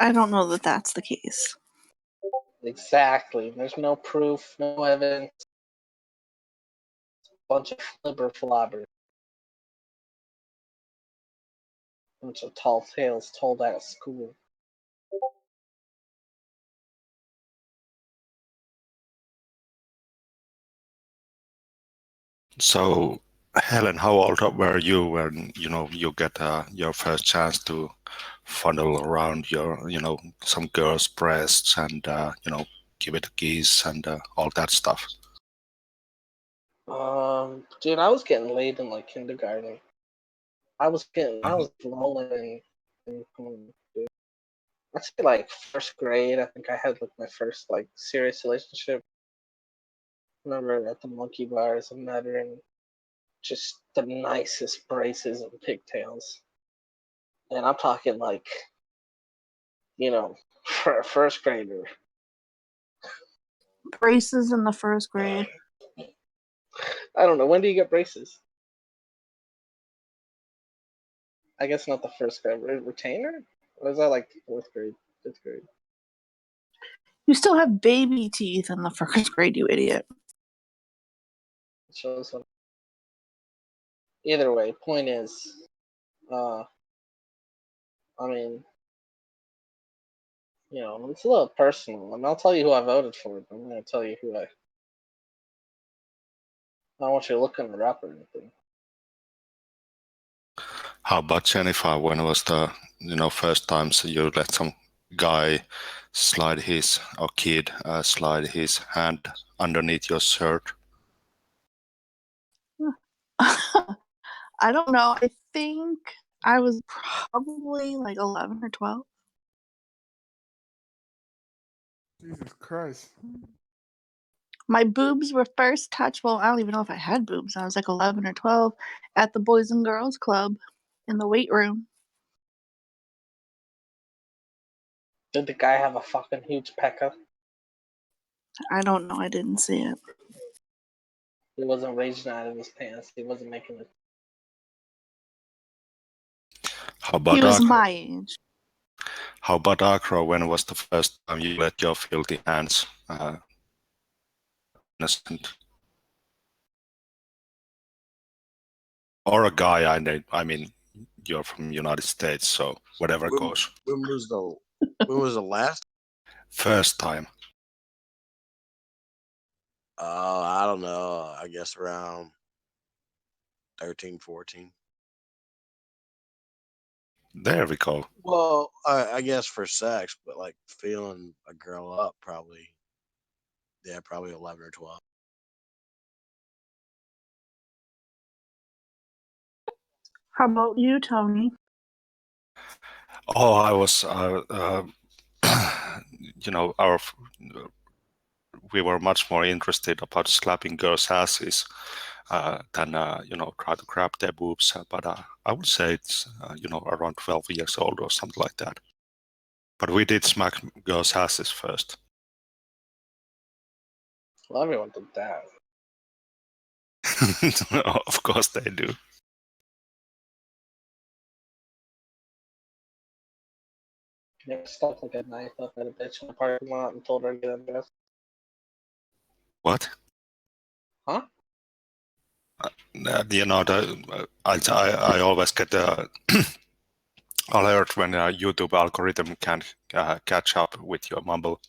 Speaker 5: I don't know that that's the case.
Speaker 2: Exactly. There's no proof, no evidence. Bunch of flibber flobber. Bunch of tall tales told at school.
Speaker 1: So, Helen, how old were you when you get your first chance to fondle around your some girl's breasts and give it a kiss and all that stuff?
Speaker 2: Dude, I was getting laid in like kindergarten. I was rolling in dude. I'd say like first grade. I think I had like my first like serious relationship. Remember at the monkey bars, I met her in just the nicest braces and pigtails. And I'm talking like, for a first grader.
Speaker 5: Braces in the first grade.
Speaker 2: I don't know. When do you get braces? I guess not the first grade. Retainer? Or is that like fourth grade, fifth grade?
Speaker 5: You still have baby teeth in the first grade, you idiot.
Speaker 2: It shows what. Either way, point is, I mean, it's a little personal. I mean, I'll tell you who I voted for, but I'm going to tell you who I don't want you to look on the rap or anything.
Speaker 1: How about Jennifer? When was the first time you let some guy slide his or kid slide his hand underneath your shirt?
Speaker 5: I don't know. I think I was probably like 11 or 12.
Speaker 4: Jesus Christ.
Speaker 5: My boobs were first touched. Well, I don't even know if I had boobs. I was like 11 or 12 at the Boys and Girls Club in the weight room.
Speaker 2: Did the guy have a fucking huge pecker?
Speaker 5: I don't know. I didn't see it.
Speaker 2: He wasn't raging out of his pants. He wasn't making it.
Speaker 1: How about
Speaker 5: He was
Speaker 1: Aggro?
Speaker 5: my age.
Speaker 1: How about Aggro? When was the first time you let your filthy hands innocent? Or a guy? I mean, you're from United States, so whatever goes.
Speaker 3: When was the last?
Speaker 1: First time.
Speaker 3: I don't know. I guess around 13, 14.
Speaker 1: There we go.
Speaker 3: Well, I guess for sex, but like feeling a girl up, probably 11 or 12.
Speaker 5: How about you, Tony?
Speaker 1: Oh, I was, we were much more interested about slapping girls' asses than, try to grab their boobs. But I would say it's, around 12 years old or something like that. But we did smack girls' asses first.
Speaker 2: Well, everyone did that.
Speaker 1: Of course they do.
Speaker 2: You ever stuck like a knife up at a bitch in the parking lot and told her to get undressed?
Speaker 1: What?
Speaker 2: Huh?
Speaker 1: I always get alert when YouTube algorithm can catch up with your mumble.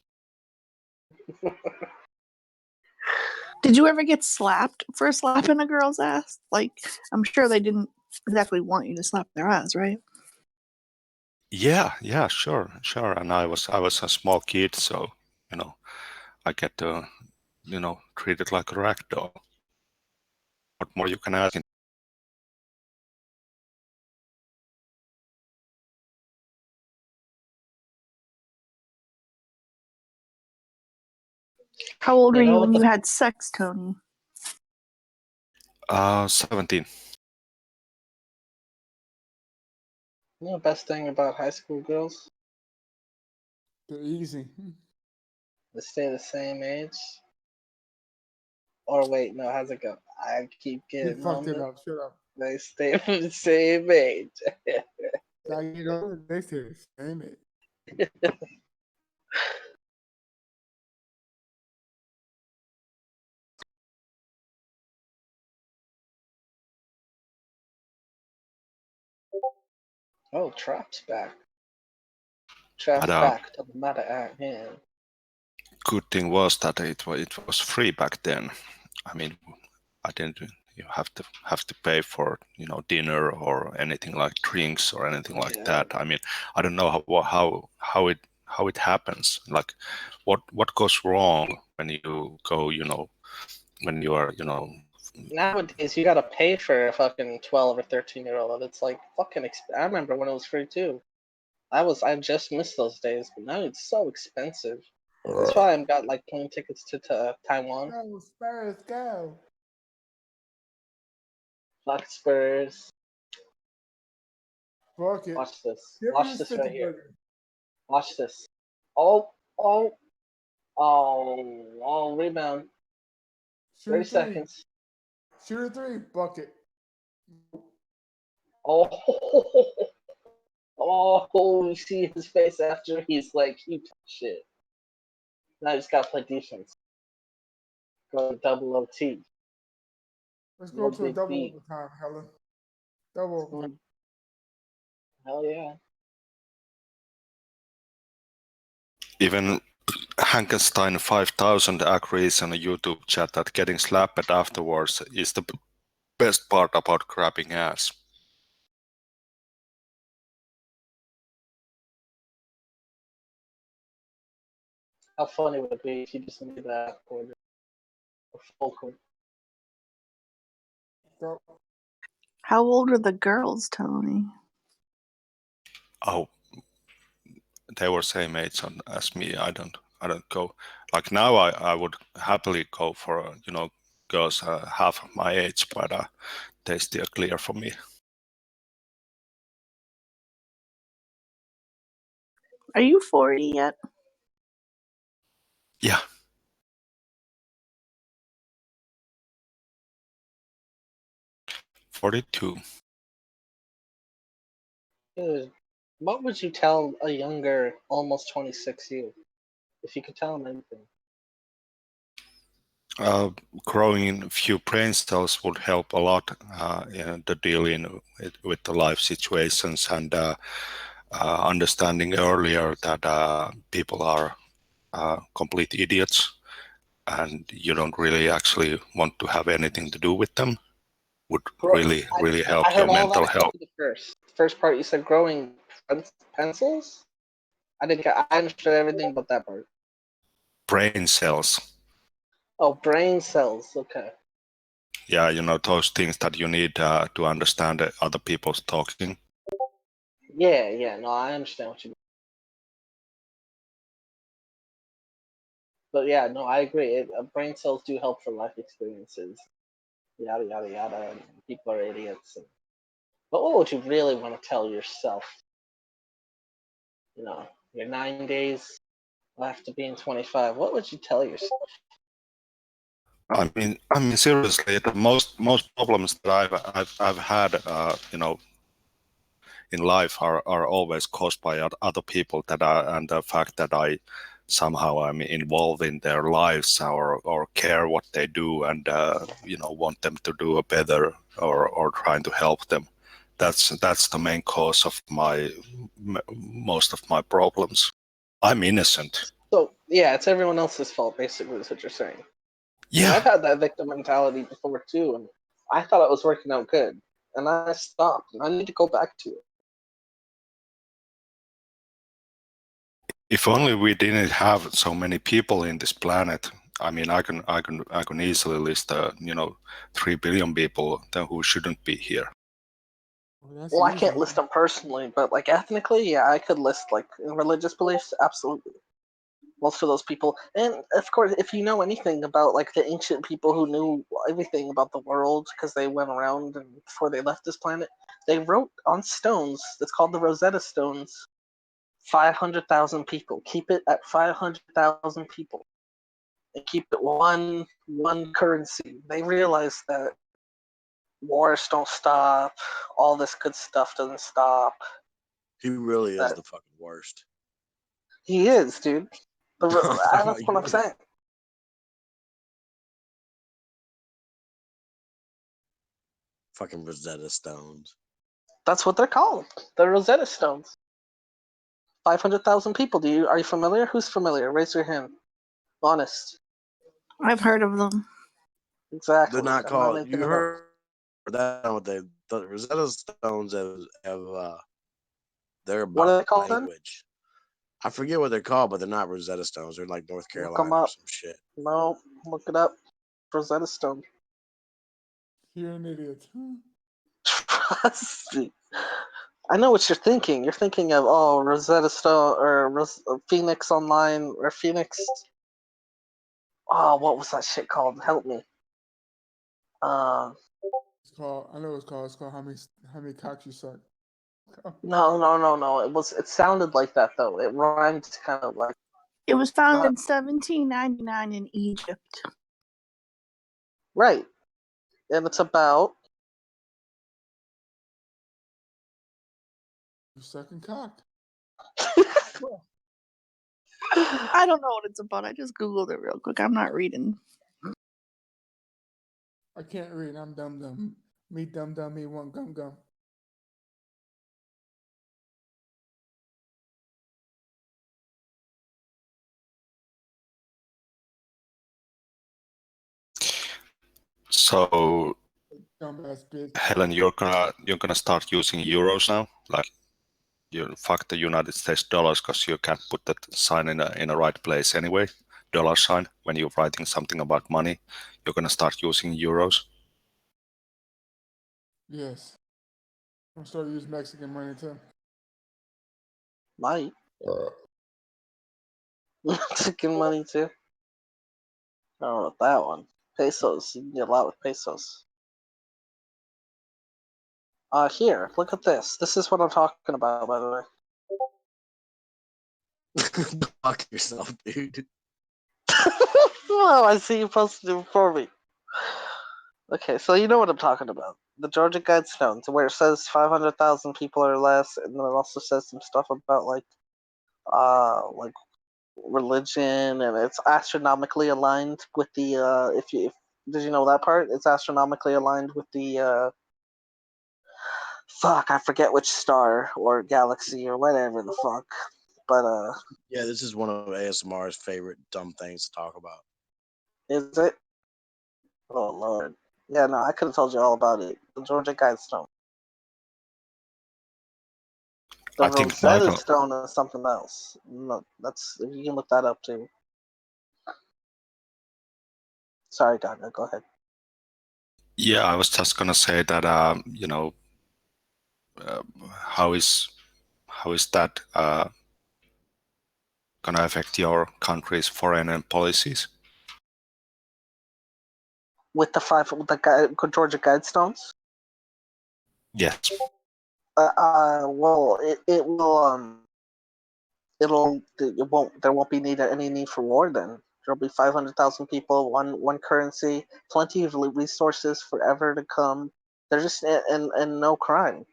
Speaker 5: Did you ever get slapped for slapping a girl's ass? Like, I'm sure they didn't exactly want you to slap their ass, right?
Speaker 1: Yeah, sure. And I was a small kid, so I get to treated like a rag doll. What more you can ask?
Speaker 5: How old were
Speaker 2: You
Speaker 5: you
Speaker 2: know
Speaker 5: when
Speaker 2: what
Speaker 5: you
Speaker 2: the
Speaker 5: had sex, Tony?
Speaker 1: 17.
Speaker 2: best thing about high school girls?
Speaker 4: They're easy.
Speaker 2: They stay the same age. Or wait, no, how's it go? I keep
Speaker 4: You
Speaker 2: getting
Speaker 4: fucked it
Speaker 2: older.
Speaker 4: up. Shut up.
Speaker 2: They stay the same age.
Speaker 4: Like, they say the same it.
Speaker 2: Oh, Trap's back. Trap's
Speaker 1: But
Speaker 2: back to the matter at hand.
Speaker 1: good thing was that it was free back then. I mean, I didn't have to pay for dinner or anything like drinks or anything like that. I mean, I don't know how it happens. Like, what goes wrong when you go, when you are,
Speaker 2: Nowadays, you gotta pay for a fucking 12 or 13-year-old. It's like fucking. I remember when it was free too. I just missed those days, but now it's so expensive. That's why I've got like plane tickets to Taiwan.
Speaker 4: Go, Spurs, go.
Speaker 2: Fuck Spurs.
Speaker 4: Fuck it.
Speaker 2: Watch this.
Speaker 4: Give
Speaker 2: Watch
Speaker 4: me a
Speaker 2: this
Speaker 4: sticky
Speaker 2: right here.
Speaker 4: burger.
Speaker 2: Watch this. Oh, oh, oh, rebound. 30
Speaker 4: Shooter three.
Speaker 2: seconds.
Speaker 4: Shooter three. Bucket.
Speaker 2: Oh, oh, you see his face after he's like, you shit. Now you just gotta play defense. Go to double OT.
Speaker 4: Let's
Speaker 2: No
Speaker 4: go to a
Speaker 2: big
Speaker 4: double
Speaker 2: beat.
Speaker 4: overtime, Helen. Double overtime.
Speaker 2: Hell yeah.
Speaker 1: even Hankenstein 5000 agrees on a YouTube chat that getting slapped afterwards is the best part about grabbing ass.
Speaker 2: How funny would it be if you just made that order? A Fulcrum.
Speaker 4: Go.
Speaker 5: How old are the girls, Tony?
Speaker 1: Oh, they were same age as me. I don't go. Like now, I would happily go for girls half of my age, but they still clear for me.
Speaker 5: Are you 40 yet?
Speaker 1: Yeah. $42.
Speaker 2: Dude, what would you tell a younger, almost 26 you? If you could tell them anything.
Speaker 1: Growing a few brain cells would help a lot in the dealing with the life situations and understanding earlier that people are complete idiots and you don't really actually want to have anything to do with them would really help
Speaker 2: I
Speaker 1: your
Speaker 2: heard all
Speaker 1: mental
Speaker 2: that
Speaker 1: health.
Speaker 2: except for the first part. You said growing pencils. I didn't. I understood everything but that part.
Speaker 1: Brain cells.
Speaker 2: Oh, brain cells. Okay.
Speaker 1: Yeah, those things that you need to understand other people's talking.
Speaker 2: Yeah, yeah. No, I understand what you mean. But yeah, no, I agree. Brain cells do help for life experiences. Yada yada yada. And people are idiots. But what would you really want to tell yourself? You're 9 days left to being 25. What would you tell yourself?
Speaker 1: I mean, seriously, the most problems that I've had, in life are always caused by other people and the fact that I somehow am involved in their lives or care what they do and want them to do a better or trying to help them. That's the main cause of most of my problems. I'm innocent.
Speaker 2: So yeah, it's everyone else's fault, basically, is what you're saying. And
Speaker 1: Yeah.
Speaker 2: I've had that victim mentality before too, and I thought it was working out good, and I stopped, and I need to go back to it.
Speaker 1: If only we didn't have so many people in this planet, I mean, I can easily list 3 billion people then who shouldn't be here.
Speaker 4: That's
Speaker 2: Well, I
Speaker 4: easy.
Speaker 2: can't list them personally, but like ethnically, yeah, I could list like religious beliefs, absolutely. Most of those people, and of course, if you know anything about like the ancient people who knew everything about the world because they went around and before they left this planet, they wrote on stones. It's called the Rosetta Stones. 500,000 people. Keep it at 500,000 people, and keep it one currency. They realized that wars don't stop. All this good stuff doesn't stop.
Speaker 3: He really is
Speaker 2: That
Speaker 3: the fucking worst.
Speaker 2: he is, dude. That's what I'm
Speaker 3: Like,
Speaker 2: saying.
Speaker 3: fucking Rosetta Stones.
Speaker 2: That's what they're called. The Rosetta Stones. 500,000 people. Are you familiar? Who's familiar? Raise your hand. Honest.
Speaker 5: I've heard of them.
Speaker 2: Exactly.
Speaker 3: They're not
Speaker 2: I'm not
Speaker 3: called.
Speaker 2: making
Speaker 3: You
Speaker 2: it up.
Speaker 3: heard that? What the Rosetta Stones have they're
Speaker 2: What are
Speaker 3: about
Speaker 2: they called then?
Speaker 3: language. I forget what they're called, but they're not Rosetta Stones. They're like North
Speaker 2: Look them
Speaker 3: Carolina or
Speaker 2: up.
Speaker 3: some shit.
Speaker 2: No, look it up. Rosetta Stone.
Speaker 4: You're an idiot.
Speaker 2: Trust me. I know what you're thinking. You're thinking of Rosetta Stone or Phoenix Online or Phoenix. Oh, what was that shit called? Help me.
Speaker 4: It's called. I know what it's called. It's called how many cocks you suck.
Speaker 2: No. It sounded like that though. It rhymed kind of like.
Speaker 5: It was founded in 1799 in Egypt.
Speaker 2: Right, and it's about.
Speaker 4: You sucking cock.
Speaker 5: I don't know what it's about. I just Googled it real quick. I'm not reading.
Speaker 4: I can't read. I'm dumb. Me dumb. Me want gum.
Speaker 1: So,
Speaker 4: Dumbass bitch.
Speaker 1: Helen, you're gonna start using euros now. Like, you fuck the United States dollars because you can't put that sign in a right place anyway. Dollar sign when you're writing something about money, you're gonna start using euros.
Speaker 4: Yes. I'm starting to use Mexican money too.
Speaker 2: Might. Mexican money too. I don't know about that one. Pesos. You can get a lot with pesos. Here, look at this. This is what I'm talking about, by the way.
Speaker 3: Fuck yourself, dude.
Speaker 2: Oh, I see you posted it before me. Okay, so you know what I'm talking about. The Georgia Guidestones, where it says 500,000 people or less, and then it also says some stuff about like religion, and it's astronomically aligned with the if did you know that part? It's astronomically aligned with the fuck, I forget which star or galaxy or whatever the fuck. But
Speaker 3: Yeah, this is one of ASMR's favorite dumb things to talk about.
Speaker 2: is it? Oh lord. Yeah, no, I could have told you all about it. The Georgia Guidestone. The
Speaker 1: I think
Speaker 2: Rosetta
Speaker 1: Michael.
Speaker 2: Stone is something else. No, that's you can look that up too. Sorry, Gaga, go ahead.
Speaker 1: Yeah, I was just gonna say that uh, how is that gonna affect your country's foreign policies?
Speaker 2: With the Georgia Guidestones.
Speaker 1: Yes.
Speaker 2: Well, it will there won't be any need for war then. There'll be 500,000 people, one currency, plenty of resources forever to come. There's just and no crime.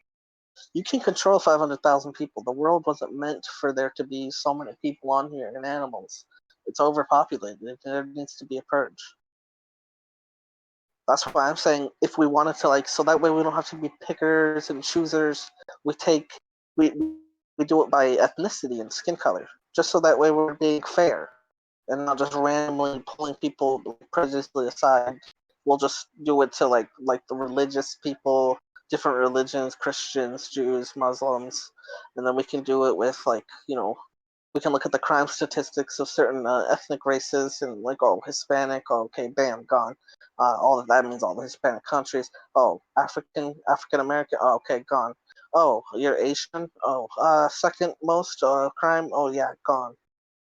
Speaker 2: You can control 500,000 people. The world wasn't meant for there to be so many people on here and animals. It's overpopulated. There needs to be a purge. That's why I'm saying if we wanted to so that way we don't have to be pickers and choosers. We take we we do it by ethnicity and skin color, just so that way we're being fair and not just randomly pulling people prejudiciously aside. We'll just do it to like the religious people, different religions, Christians, Jews, Muslims, and then we can do it with We can look at the crime statistics of certain ethnic races and like, oh, Hispanic, oh, okay, bam, gone. All of that means all the Hispanic countries. Oh, African American, oh, okay, gone. Oh, you're Asian. Oh, second most crime. Oh yeah, gone.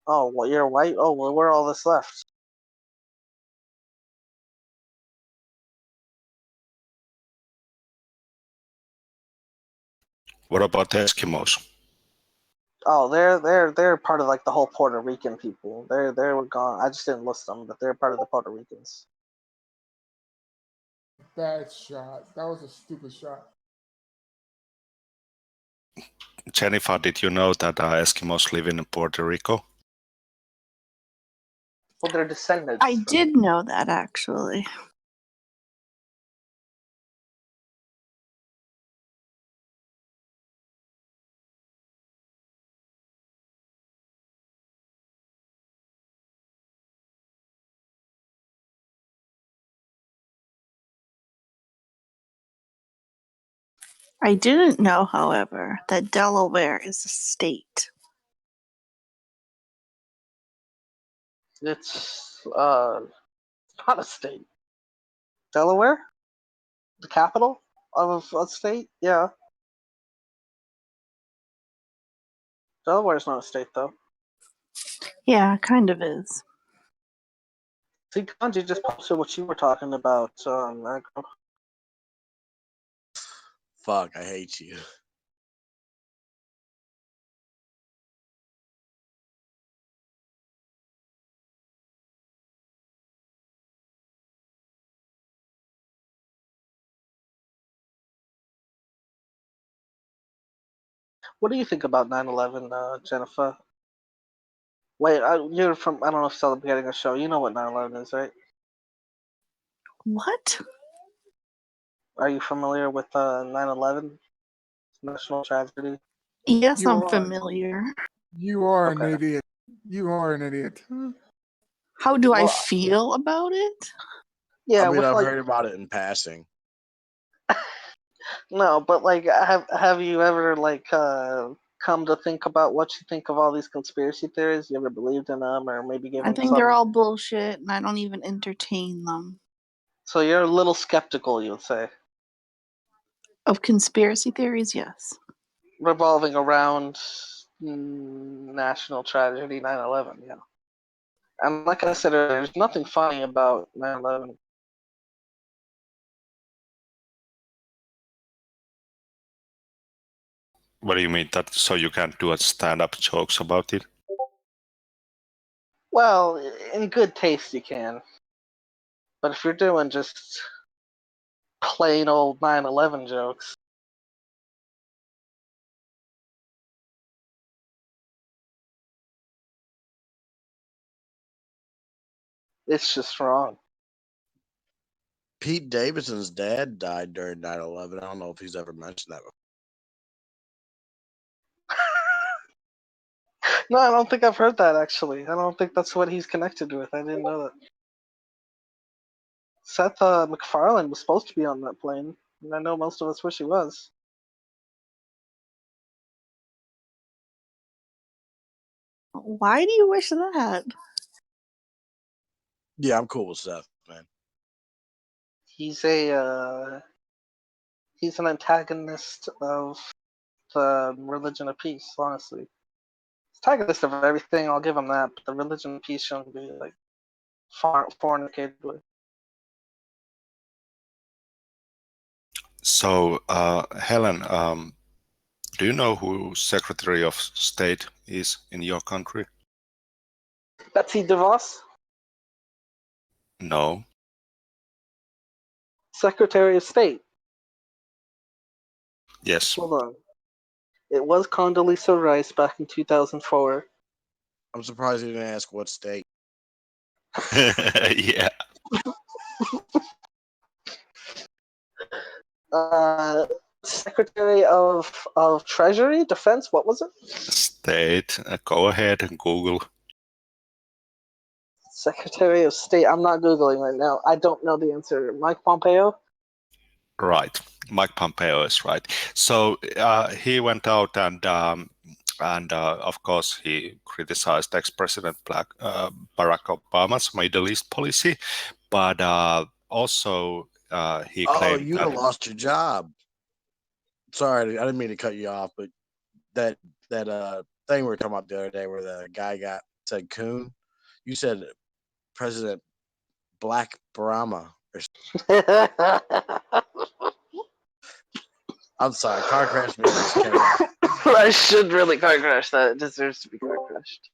Speaker 2: Oh, well, you're white. Oh, well, where all this left?
Speaker 1: What about the Eskimos?
Speaker 2: Oh, they're part of like the whole Puerto Rican people. They were gone. I just didn't list them, but they're part of the Puerto Ricans.
Speaker 4: Bad shot. That was a stupid shot.
Speaker 1: Jennifer, did you know that Eskimos live in Puerto Rico?
Speaker 2: Well, they're descendants.
Speaker 5: I did know that actually. I didn't know, however, that Delaware is a state.
Speaker 2: It's not a state. Delaware, the capital of a state. Yeah, Delaware's not a state though.
Speaker 5: Yeah, kind of is.
Speaker 2: See, Kanji just posted what you were talking about. Aggro.
Speaker 3: Fuck, I hate you.
Speaker 2: What do you think about 9/11, Jennifer? Wait, you're from. I don't know if you saw the beginning of the show. You know what 9/11 is, right?
Speaker 5: What?
Speaker 2: Are you familiar with 9/11? National tragedy.
Speaker 5: Yes,
Speaker 4: You
Speaker 5: I'm
Speaker 4: are.
Speaker 5: familiar.
Speaker 4: You are an
Speaker 2: Okay.
Speaker 4: idiot. You are an idiot.
Speaker 5: How do I
Speaker 2: Well,
Speaker 5: feel about it?
Speaker 2: Yeah,
Speaker 3: I mean,
Speaker 2: with
Speaker 3: I've
Speaker 2: like
Speaker 3: heard about it in passing.
Speaker 2: no, but like, have you ever like come to think about what you think of all these conspiracy theories? You ever believed in them, or maybe
Speaker 5: I
Speaker 2: given
Speaker 5: think
Speaker 2: some?
Speaker 5: they're all bullshit and I don't even entertain them.
Speaker 2: So you're a little skeptical, you would say,
Speaker 5: Of conspiracy theories, yes.
Speaker 2: revolving around national tragedy 9/11. Yeah, and like I said earlier, there's nothing funny about 9/11.
Speaker 1: What do you mean that? So you can't do a stand-up jokes about it?
Speaker 2: Well, in good taste you can, but if you're doing just plain old 9/11 jokes, it's just wrong.
Speaker 3: Pete Davidson's dad died during 9/11. I don't know if he's ever mentioned that before.
Speaker 2: No, I don't think I've heard that actually. I don't think that's what he's connected with. I didn't know that. Seth MacFarlane was supposed to be on that plane, and I know most of us wish he was.
Speaker 5: Why do you wish that?
Speaker 3: Yeah, I'm cool with Seth, man.
Speaker 2: He's he's an antagonist of the religion of peace. Honestly, he's antagonist of everything. I'll give him that. But the religion of peace shouldn't be like fornicated with.
Speaker 1: So, Helen, do you know who Secretary of State is in your country?
Speaker 2: Betsy DeVos,
Speaker 1: No.
Speaker 2: Secretary of State.
Speaker 1: Yes.
Speaker 2: Hold on. It was Condoleezza Rice back in 2004.
Speaker 3: I'm surprised he didn't ask what state.
Speaker 1: Yeah.
Speaker 2: Secretary of Treasury, Defense. What was it?
Speaker 1: State. Go ahead and Google.
Speaker 2: Secretary of State. I'm not googling right now. I don't know the answer. Mike Pompeo.
Speaker 1: Right. Mike Pompeo is right. So he went out and And of course, he criticized ex-President Barack Obama's Middle East policy, but also he
Speaker 3: Oh,
Speaker 1: claimed
Speaker 3: you'd
Speaker 1: that.
Speaker 3: have lost your job. Sorry, I didn't mean to cut you off, but that thing we were talking about the other day where the guy said coon, you said President Black Brahma. I'm sorry, car crash me just came out.
Speaker 2: I should really car crash that. It deserves to be car crashed.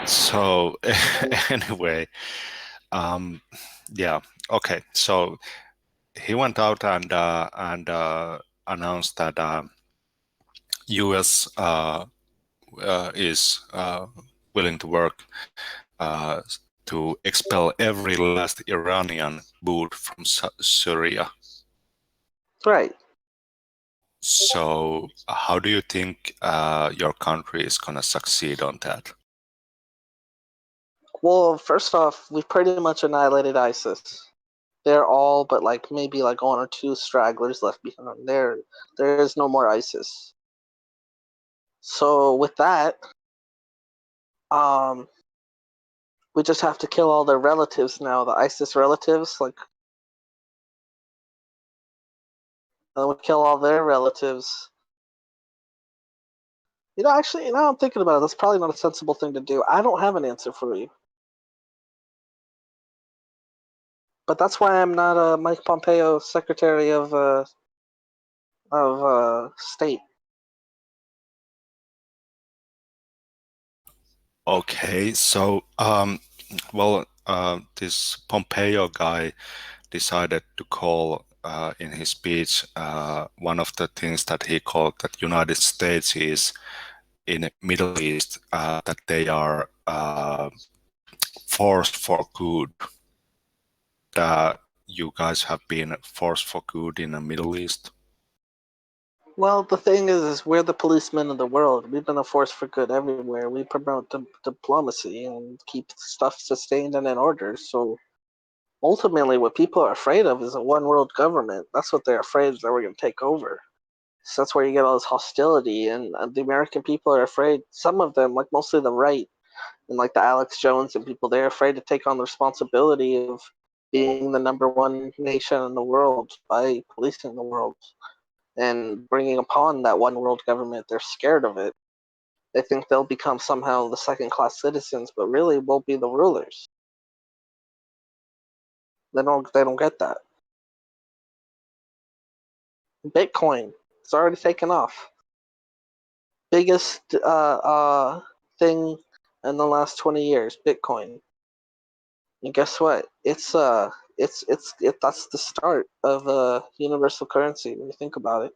Speaker 1: So anyway, yeah, okay. So he went out and announced that U.S. Is willing to work to expel every last Iranian boot from Syria.
Speaker 2: Right.
Speaker 1: So how do you think your country is going to succeed on that?
Speaker 2: Well, first off, we've pretty much annihilated ISIS. They're all but like maybe like one or two stragglers left behind. There is no more ISIS. So with that, we just have to kill all their relatives now, the ISIS relatives, like, and we kill all their relatives. You know, actually, now I'm thinking about it, that's probably not a sensible thing to do. I don't have an answer for you. But that's why I'm not Mike Pompeo, Secretary of State.
Speaker 1: Okay, so well, this Pompeo guy decided to call in his speech one of the things that he called that United States is in Middle East that they are forced for good. That you guys have been forced for good in the Middle East.
Speaker 2: Well, the thing is we're the policemen of the world. We've been a force for good everywhere. We promote diplomacy and keep stuff sustained and in order. So ultimately, what people are afraid of is a one world government. That's what they're afraid that we're going to take over. So that's where you get all this hostility, and the American people are afraid. Some of them, like mostly the right, and like the Alex Jones and people, they're afraid to take on the responsibility of being the number one nation in the world by policing the world and bringing upon that one world government. They're scared of it. They think they'll become somehow the second class citizens, but really won't be the rulers. They don't get that. Bitcoin, it's already taken off. Biggest thing in the last 20 years, Bitcoin. And guess what? That's the start of a universal currency when you think about it.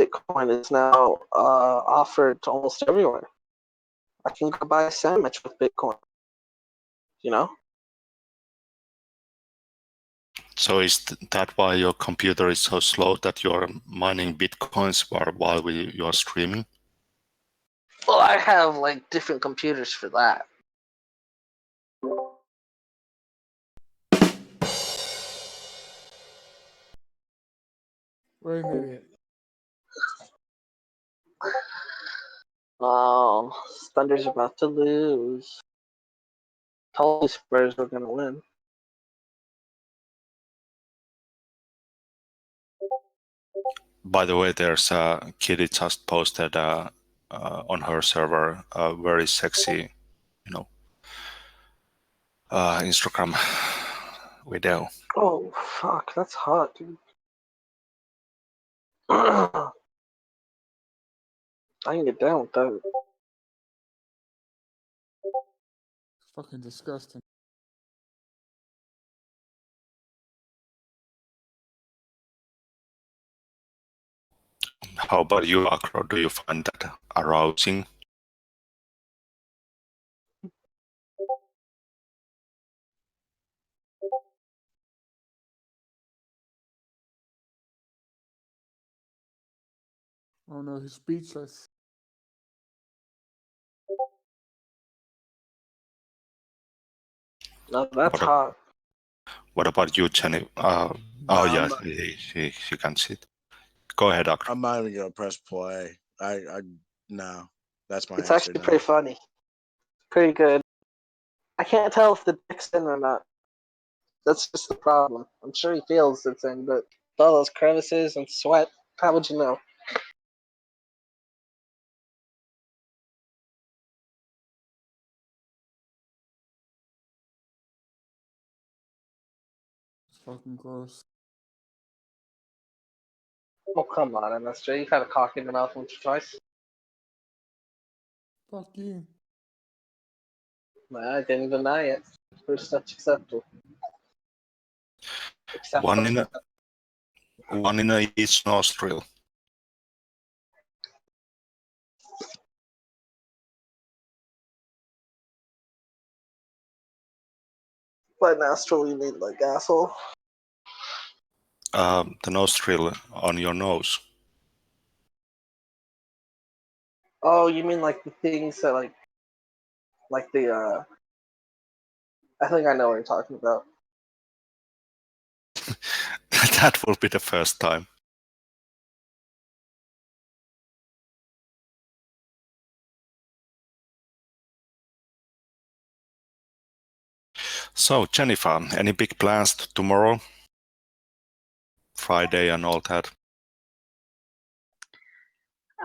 Speaker 2: Bitcoin is now offered to almost everywhere. I can go buy a sandwich with Bitcoin. You know?
Speaker 1: So is that why your computer is so slow that you're mining bitcoins while you're streaming?
Speaker 2: Well, I have like different computers for that.
Speaker 4: Wait a minute.
Speaker 2: Oh, Thunder's about to lose. Told you Spurs were gonna win.
Speaker 1: By the way, there's a kitty just posted on her server a very sexy, Instagram video.
Speaker 2: Oh fuck, that's hot, dude. I can get down with that.
Speaker 4: It's fucking disgusting.
Speaker 1: How about you, Aggro? Do you find that arousing?
Speaker 4: Oh no, he's speechless.
Speaker 2: No, that's
Speaker 1: What,
Speaker 2: hot.
Speaker 1: what about you, Jenny? Oh
Speaker 3: Nah,
Speaker 1: yeah,
Speaker 3: I'm not-
Speaker 1: she can see it. Go ahead, Aggro.
Speaker 3: I'm not even gonna press play. No. That's my
Speaker 2: It's
Speaker 3: answer.
Speaker 2: actually
Speaker 3: No.
Speaker 2: pretty funny. Pretty good. I can't tell if the dick's in or not. That's just the problem. I'm sure he feels it's in, but with all those crevices and sweat, how would you know?
Speaker 4: It's fucking gross.
Speaker 2: Oh, come on, MSJ. You've had a cock in your mouth once or twice.
Speaker 4: Fuck you.
Speaker 2: I didn't deny it. First such acceptable.
Speaker 1: One in each nostril.
Speaker 2: By nostril, you mean like asshole?
Speaker 1: The nostril on your nose.
Speaker 2: Oh, you mean like the things that like the I think I know what you're talking about.
Speaker 1: That will be the first time. So, Jennifer, any big plans tomorrow? Friday and all that?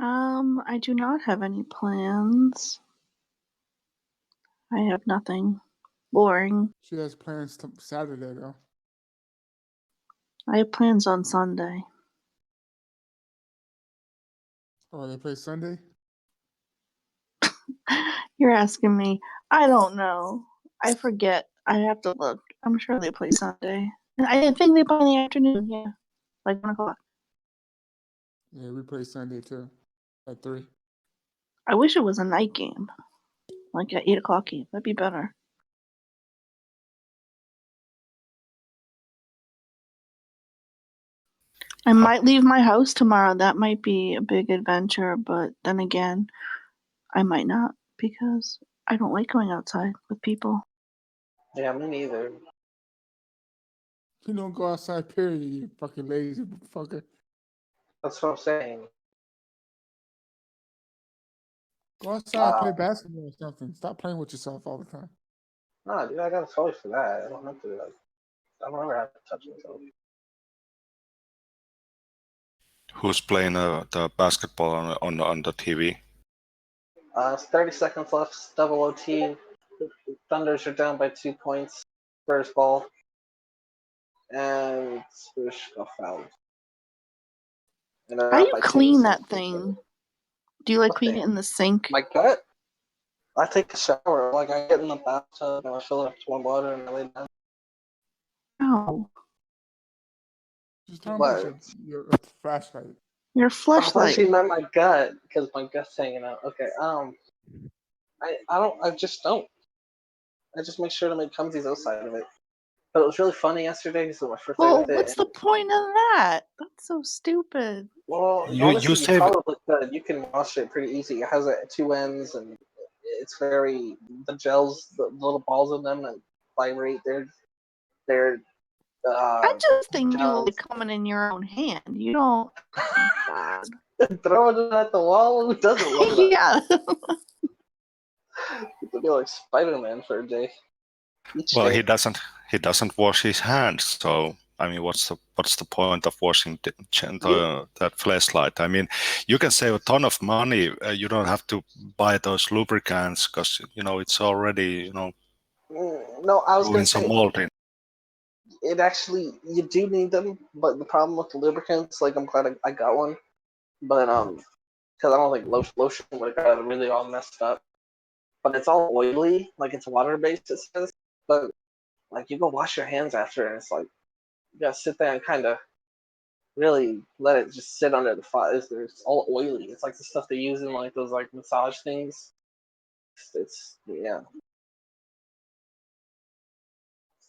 Speaker 5: I do not have any plans. I have nothing. Boring.
Speaker 4: She has plans Saturday though.
Speaker 5: I have plans on Sunday.
Speaker 4: Oh, they play Sunday?
Speaker 5: You're asking me. I don't know. I forget. I have to look. I'm sure they play Sunday. I think they play in the afternoon, yeah. Like 1 o'clock.
Speaker 4: Yeah, we play Sunday too. At 3.
Speaker 5: I wish it was a night game. Like at 8 o'clock game. That'd be better. I might leave my house tomorrow. That might be a big adventure, but then again, I might not because I don't like going outside with people.
Speaker 2: Yeah, me neither.
Speaker 4: You don't go outside, period, you fucking lazy fucker.
Speaker 2: That's what I'm saying.
Speaker 4: Go outside, play basketball or something. Stop playing with yourself all the time.
Speaker 2: Nah, dude, I got a toy for that. I don't have to. I don't ever have to touch myself.
Speaker 1: Who's playing the basketball on the TV?
Speaker 2: It's 30 seconds left. Double OT. Thunders are down by 2 points. Spurs ball. And Spurs got fouled. And
Speaker 5: How do you clean that thing? Do you like
Speaker 2: What
Speaker 5: clean
Speaker 2: thing?
Speaker 5: it in the sink?
Speaker 2: My gut? I take a shower. Like, I get in the bathtub and I fill it up to warm water and I lay down.
Speaker 5: No.
Speaker 4: Just talking
Speaker 2: What?
Speaker 4: about your flashlight.
Speaker 5: Your
Speaker 2: I thought
Speaker 5: flashlight.
Speaker 2: she meant my gut because my gut's hanging out. Okay, I just don't. I just make sure to make cumsies outside of it. But it was really funny yesterday because it was my first day
Speaker 5: Well,
Speaker 2: with it.
Speaker 5: what's the point of that? That's so stupid.
Speaker 2: Well,
Speaker 1: You
Speaker 2: honestly, you
Speaker 1: save
Speaker 2: probably could. You can wash it pretty easy. It has 2 ends, and it's very the gels, the little balls in them, and vibrate. They're
Speaker 5: I just think you
Speaker 2: gels.
Speaker 5: like coming in your own hand. You don't. God.
Speaker 2: Throwing it at the wall. Who doesn't love that?
Speaker 5: Yeah.
Speaker 2: You could be like Spider-Man for a day.
Speaker 1: Well, he doesn't wash his hands, so I mean, what's the point of washing that flashlight? I mean, you can save a ton of money. You don't have to buy those lubricants because it's already
Speaker 2: No, I was
Speaker 1: doing
Speaker 2: gonna
Speaker 1: some
Speaker 2: say
Speaker 1: molding.
Speaker 2: it actually you do need them, but the problem with the lubricants, like I'm glad I got one, but because I don't think lotion would have got it really all messed up. But it's all oily, like it's water based. It says, but like you go wash your hands after, and it's like you gotta sit there and kind of really let it just sit under the fire. It's all oily. It's like the stuff they use in like those like massage things. It's yeah.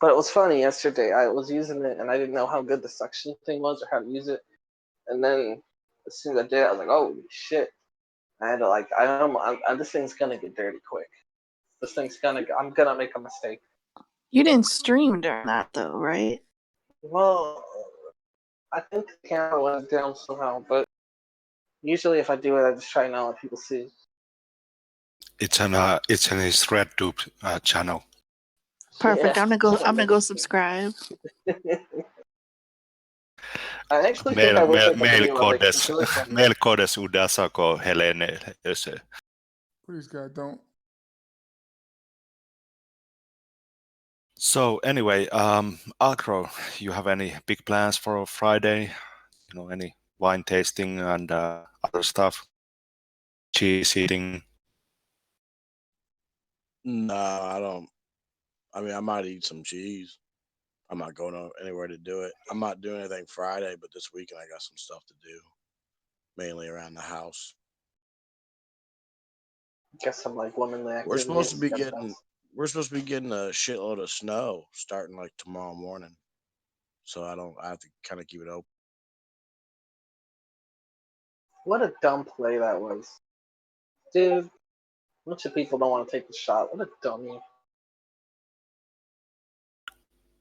Speaker 2: But it was funny yesterday. I was using it and I didn't know how good the suction thing was or how to use it. And then as soon as I did, I was like, "Oh shit!" I had to like, this thing's gonna get dirty quick. I'm gonna make a mistake.
Speaker 5: You didn't stream during that though, right?
Speaker 2: Well, I think the camera went down somehow, but usually if I do it, I just try not to let people see.
Speaker 1: It's in his RedTube channel.
Speaker 5: Perfect.
Speaker 2: Yeah.
Speaker 5: I'm gonna go subscribe.
Speaker 2: I actually think I will take a
Speaker 1: Mail
Speaker 2: video of it. 'Cause it's
Speaker 1: codes,
Speaker 2: really funny.
Speaker 1: mail codes udasako Helene.
Speaker 4: Please, God, don't.
Speaker 1: So anyway, Aggro, you have any big plans for Friday? Any wine tasting and other stuff? Cheese eating?
Speaker 3: No, I don't. I mean, I might eat some cheese. I'm not going anywhere to do it. I'm not doing anything Friday, but this weekend I got some stuff to do, mainly around the house.
Speaker 2: Guess some like womanly activities.
Speaker 3: We're supposed to be getting a shitload of snow starting like tomorrow morning. So I have to kind of keep it open.
Speaker 2: What a dumb play that was, dude. A bunch of people don't want to take the shot. What a dummy.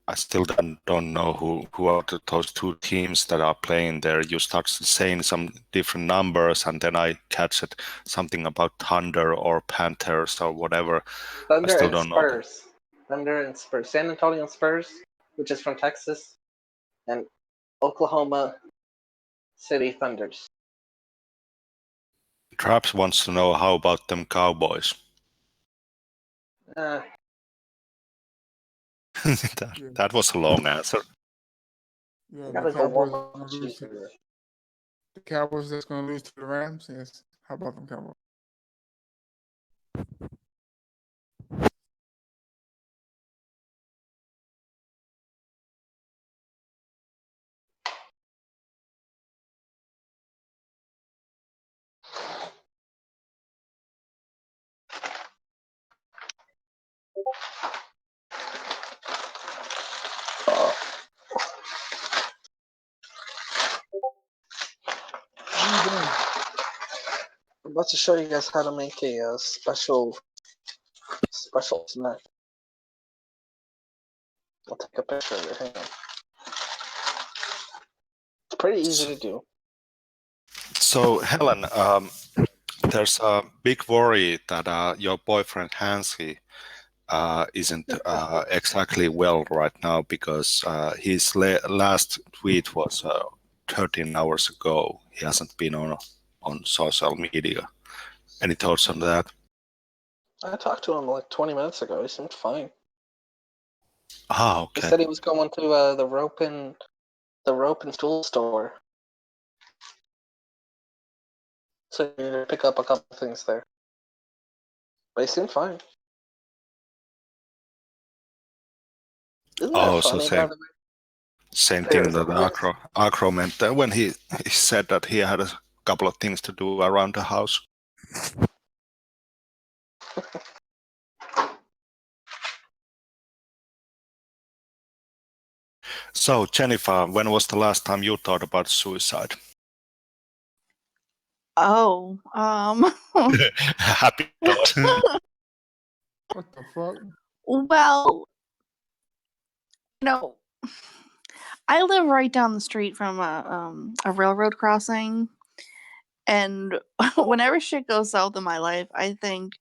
Speaker 1: I still don't know who are those two teams that are playing there. You start saying some different numbers, and then I catch it something about Thunder or Panthers or whatever.
Speaker 2: Thunder
Speaker 1: I still
Speaker 2: and
Speaker 1: don't know.
Speaker 2: Spurs. Thunder and Spurs. San Antonio Spurs, which is from Texas, and Oklahoma City Thunders.
Speaker 1: Traps wants to know how about them Cowboys.
Speaker 2: Uh,
Speaker 1: that was a long answer.
Speaker 4: Yeah,
Speaker 2: I
Speaker 4: the
Speaker 2: gotta go warm
Speaker 4: Cowboys
Speaker 2: up
Speaker 4: gonna
Speaker 2: the
Speaker 4: lose to
Speaker 2: cheeseburger.
Speaker 4: the Cowboys that's gonna lose to the Rams. Yes. How about them Cowboys? What are you doing?
Speaker 2: I'm about to show you guys how to make a special snack. I'll take a picture of it. Hang on. It's pretty easy to do.
Speaker 1: So Helen, there's a big worry that your boyfriend Hansi isn't exactly well right now because his last tweet was 13 hours ago. He hasn't been on social media. Any thoughts on that?
Speaker 2: I talked to him like 20 minutes ago. He seemed fine.
Speaker 1: Ah,
Speaker 2: He
Speaker 1: okay.
Speaker 2: said he was going to the rope and tool store. So he needed to pick up a couple things there. But he seemed fine. Isn't that
Speaker 1: Oh, so
Speaker 2: funny, by the way?
Speaker 1: same
Speaker 2: There
Speaker 1: thing
Speaker 2: is a
Speaker 1: that Aggro meant when he said that he had a couple of things to do around the house. So Jennifer, when was the last time you thought about suicide?
Speaker 5: Oh,
Speaker 1: Happy thought.
Speaker 4: What the fuck?
Speaker 5: well, I live right down the street from a railroad crossing, and whenever shit goes south in my life, I think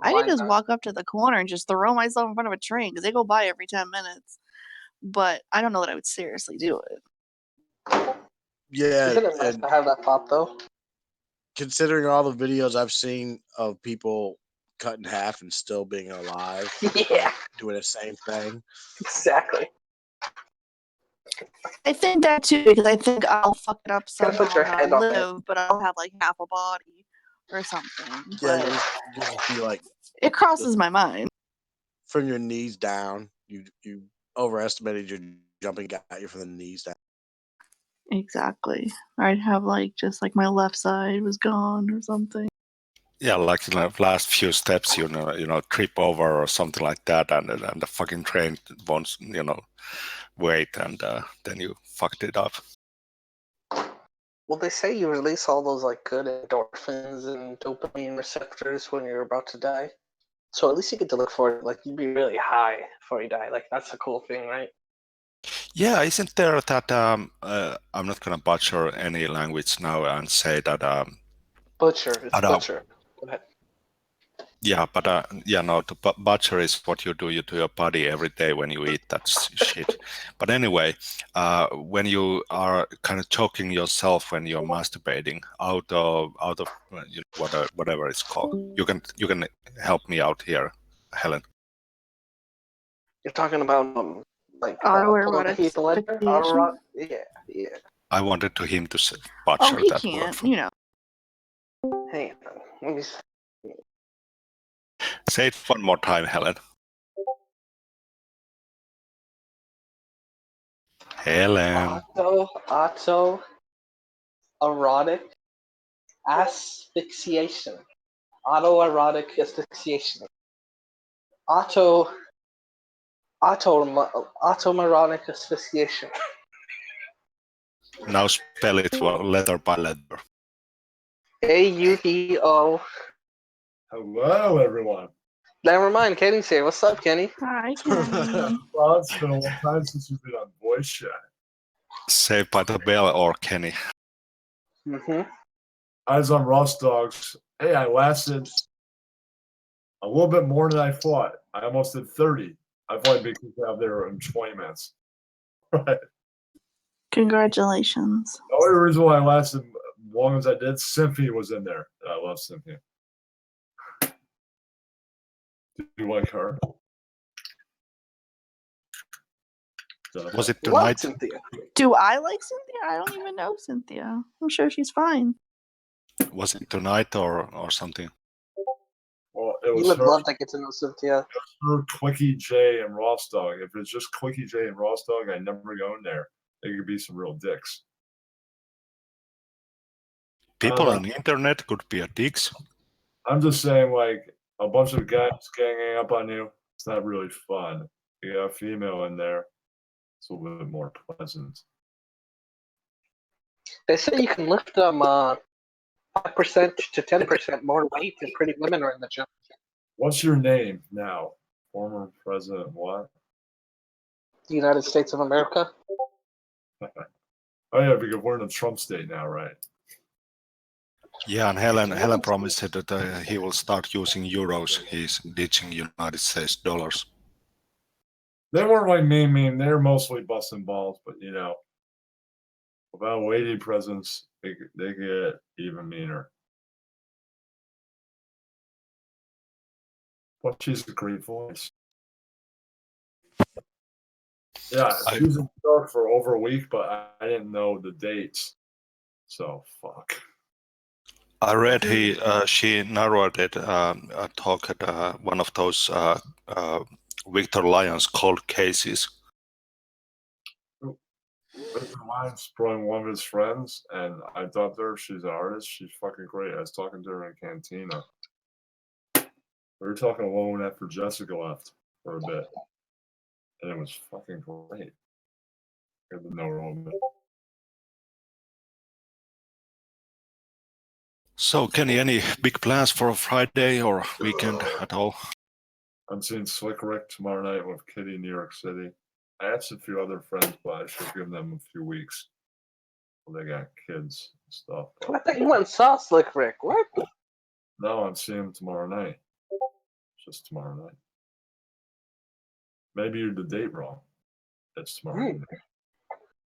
Speaker 5: I could just walk up to the corner and just throw myself in front of a train because they go by every 10 minutes. But I don't know that I would seriously do it.
Speaker 3: Yeah,
Speaker 2: Isn't it nice
Speaker 3: and
Speaker 2: to have that thought, though?
Speaker 3: considering all the videos I've seen of people cut in half and still being alive,
Speaker 2: Yeah,
Speaker 3: doing the same thing.
Speaker 2: exactly.
Speaker 5: I think that too because I think I'll fuck it up
Speaker 2: Gotta
Speaker 5: somehow
Speaker 2: put your
Speaker 5: and
Speaker 2: head
Speaker 5: I'll
Speaker 2: on it.
Speaker 5: live, but I'll have like half a body or something.
Speaker 3: Yeah,
Speaker 5: But
Speaker 3: you just be like
Speaker 5: it crosses my mind.
Speaker 3: from your knees down. You overestimated your jumping, got you from the knees down.
Speaker 5: Exactly. I'd have just my left side was gone or something.
Speaker 1: Yeah, like the last few steps, trip over or something like that, and the fucking train won't, wait, and then you fucked it up.
Speaker 2: Well, they say you release all those good endorphins and dopamine receptors when you're about to die. So at least you get to look forward. You'd be really high before you die. That's a cool thing, right?
Speaker 1: Yeah, isn't there that I'm not gonna butcher any language now and say that
Speaker 2: Butcher. It's
Speaker 1: but,
Speaker 2: butcher. Go ahead.
Speaker 1: yeah, but no, the butcher is what you do to your body every day when you eat that shit. But anyway, when you are kind of choking yourself when you're masturbating out of you know, whatever it's called, you can help me out here, Helen.
Speaker 2: You're talking about like
Speaker 5: Autoerotic
Speaker 2: Heath Ledger?
Speaker 5: asphyxiation.
Speaker 2: Yeah.
Speaker 1: I wanted to him to
Speaker 5: Oh,
Speaker 1: butcher
Speaker 5: he
Speaker 1: that word
Speaker 5: can't.
Speaker 1: for
Speaker 5: You know.
Speaker 2: Hang on. Let me see.
Speaker 1: Say it one more time, Helen. Helen.
Speaker 2: Autoerotic asphyxiation. Autoerotic asphyxiation. Autoerotic asphyxiation.
Speaker 1: Now spell it letter by letter.
Speaker 2: AUDO.
Speaker 6: Hello, everyone.
Speaker 2: Never mind, Kenny's here. What's up, Kenny?
Speaker 5: Hi, Kenny.
Speaker 6: Well, it's been a long time since we've been on voice chat.
Speaker 1: Saved by the Bell or Kenny.
Speaker 2: Mm-hmm.
Speaker 6: I was on Ross Dogs. Hey, I lasted a little bit more than I thought. I almost did 30. I've only been kicked out there in 20 minutes. Right.
Speaker 5: Congratulations.
Speaker 6: The only reason why I lasted as long as I did, Symphony was in there. I love Symphony. Do you like her?
Speaker 1: Was it
Speaker 2: Love
Speaker 1: tonight?
Speaker 2: Cynthia.
Speaker 5: Do I like Cynthia? I don't even know Cynthia. I'm sure she's fine.
Speaker 1: Was it tonight or something?
Speaker 6: Well, it
Speaker 2: You
Speaker 6: was
Speaker 2: would
Speaker 6: her,
Speaker 2: love to get to know Cynthia.
Speaker 6: Quickie J, and Ross Dog. If it's just Quickie J and Ross Dog, I never go in there. They could be some real dicks.
Speaker 1: People on the internet could be a dicks.
Speaker 6: I'm just saying, like, a bunch of guys ganging up on you, it's not really fun. You got a female in there, it's a little bit more pleasant.
Speaker 2: They say you can lift them 5% to 10% more weight than pretty women are in the gym.
Speaker 6: What's your name now? Former president what?
Speaker 2: The United States of America.
Speaker 6: Oh, yeah, because we're in a Trump state now, right?
Speaker 1: Yeah, and Helen promised that he will start using euros. He's ditching United States dollars.
Speaker 6: They weren't like mean. They're mostly busting balls, but you know, without lady presence, they get even meaner. But she's a great voice. Yeah, she was in New York for over a week, but I didn't know the dates. So fuck.
Speaker 1: I read she narrated a talk at one of those Victor Lyons cold cases.
Speaker 6: Victor Lyons brought one of his friends, and I thought she's an artist. She's fucking great. I was talking to her in Cantina. We were talking alone after Jessica left for a bit, and it was fucking great. I didn't know her a little bit.
Speaker 1: So, Kenny, any big plans for a Friday or weekend at all?
Speaker 6: I'm seeing Slick Rick tomorrow night with Kitty in New York City. I asked a few other friends, but I should give them a few weeks. Well, they got kids and stuff.
Speaker 2: I thought you went and saw Slick Rick. What?
Speaker 6: No, I'm seeing him tomorrow night. Just tomorrow night. Maybe you're the date wrong. It's tomorrow night.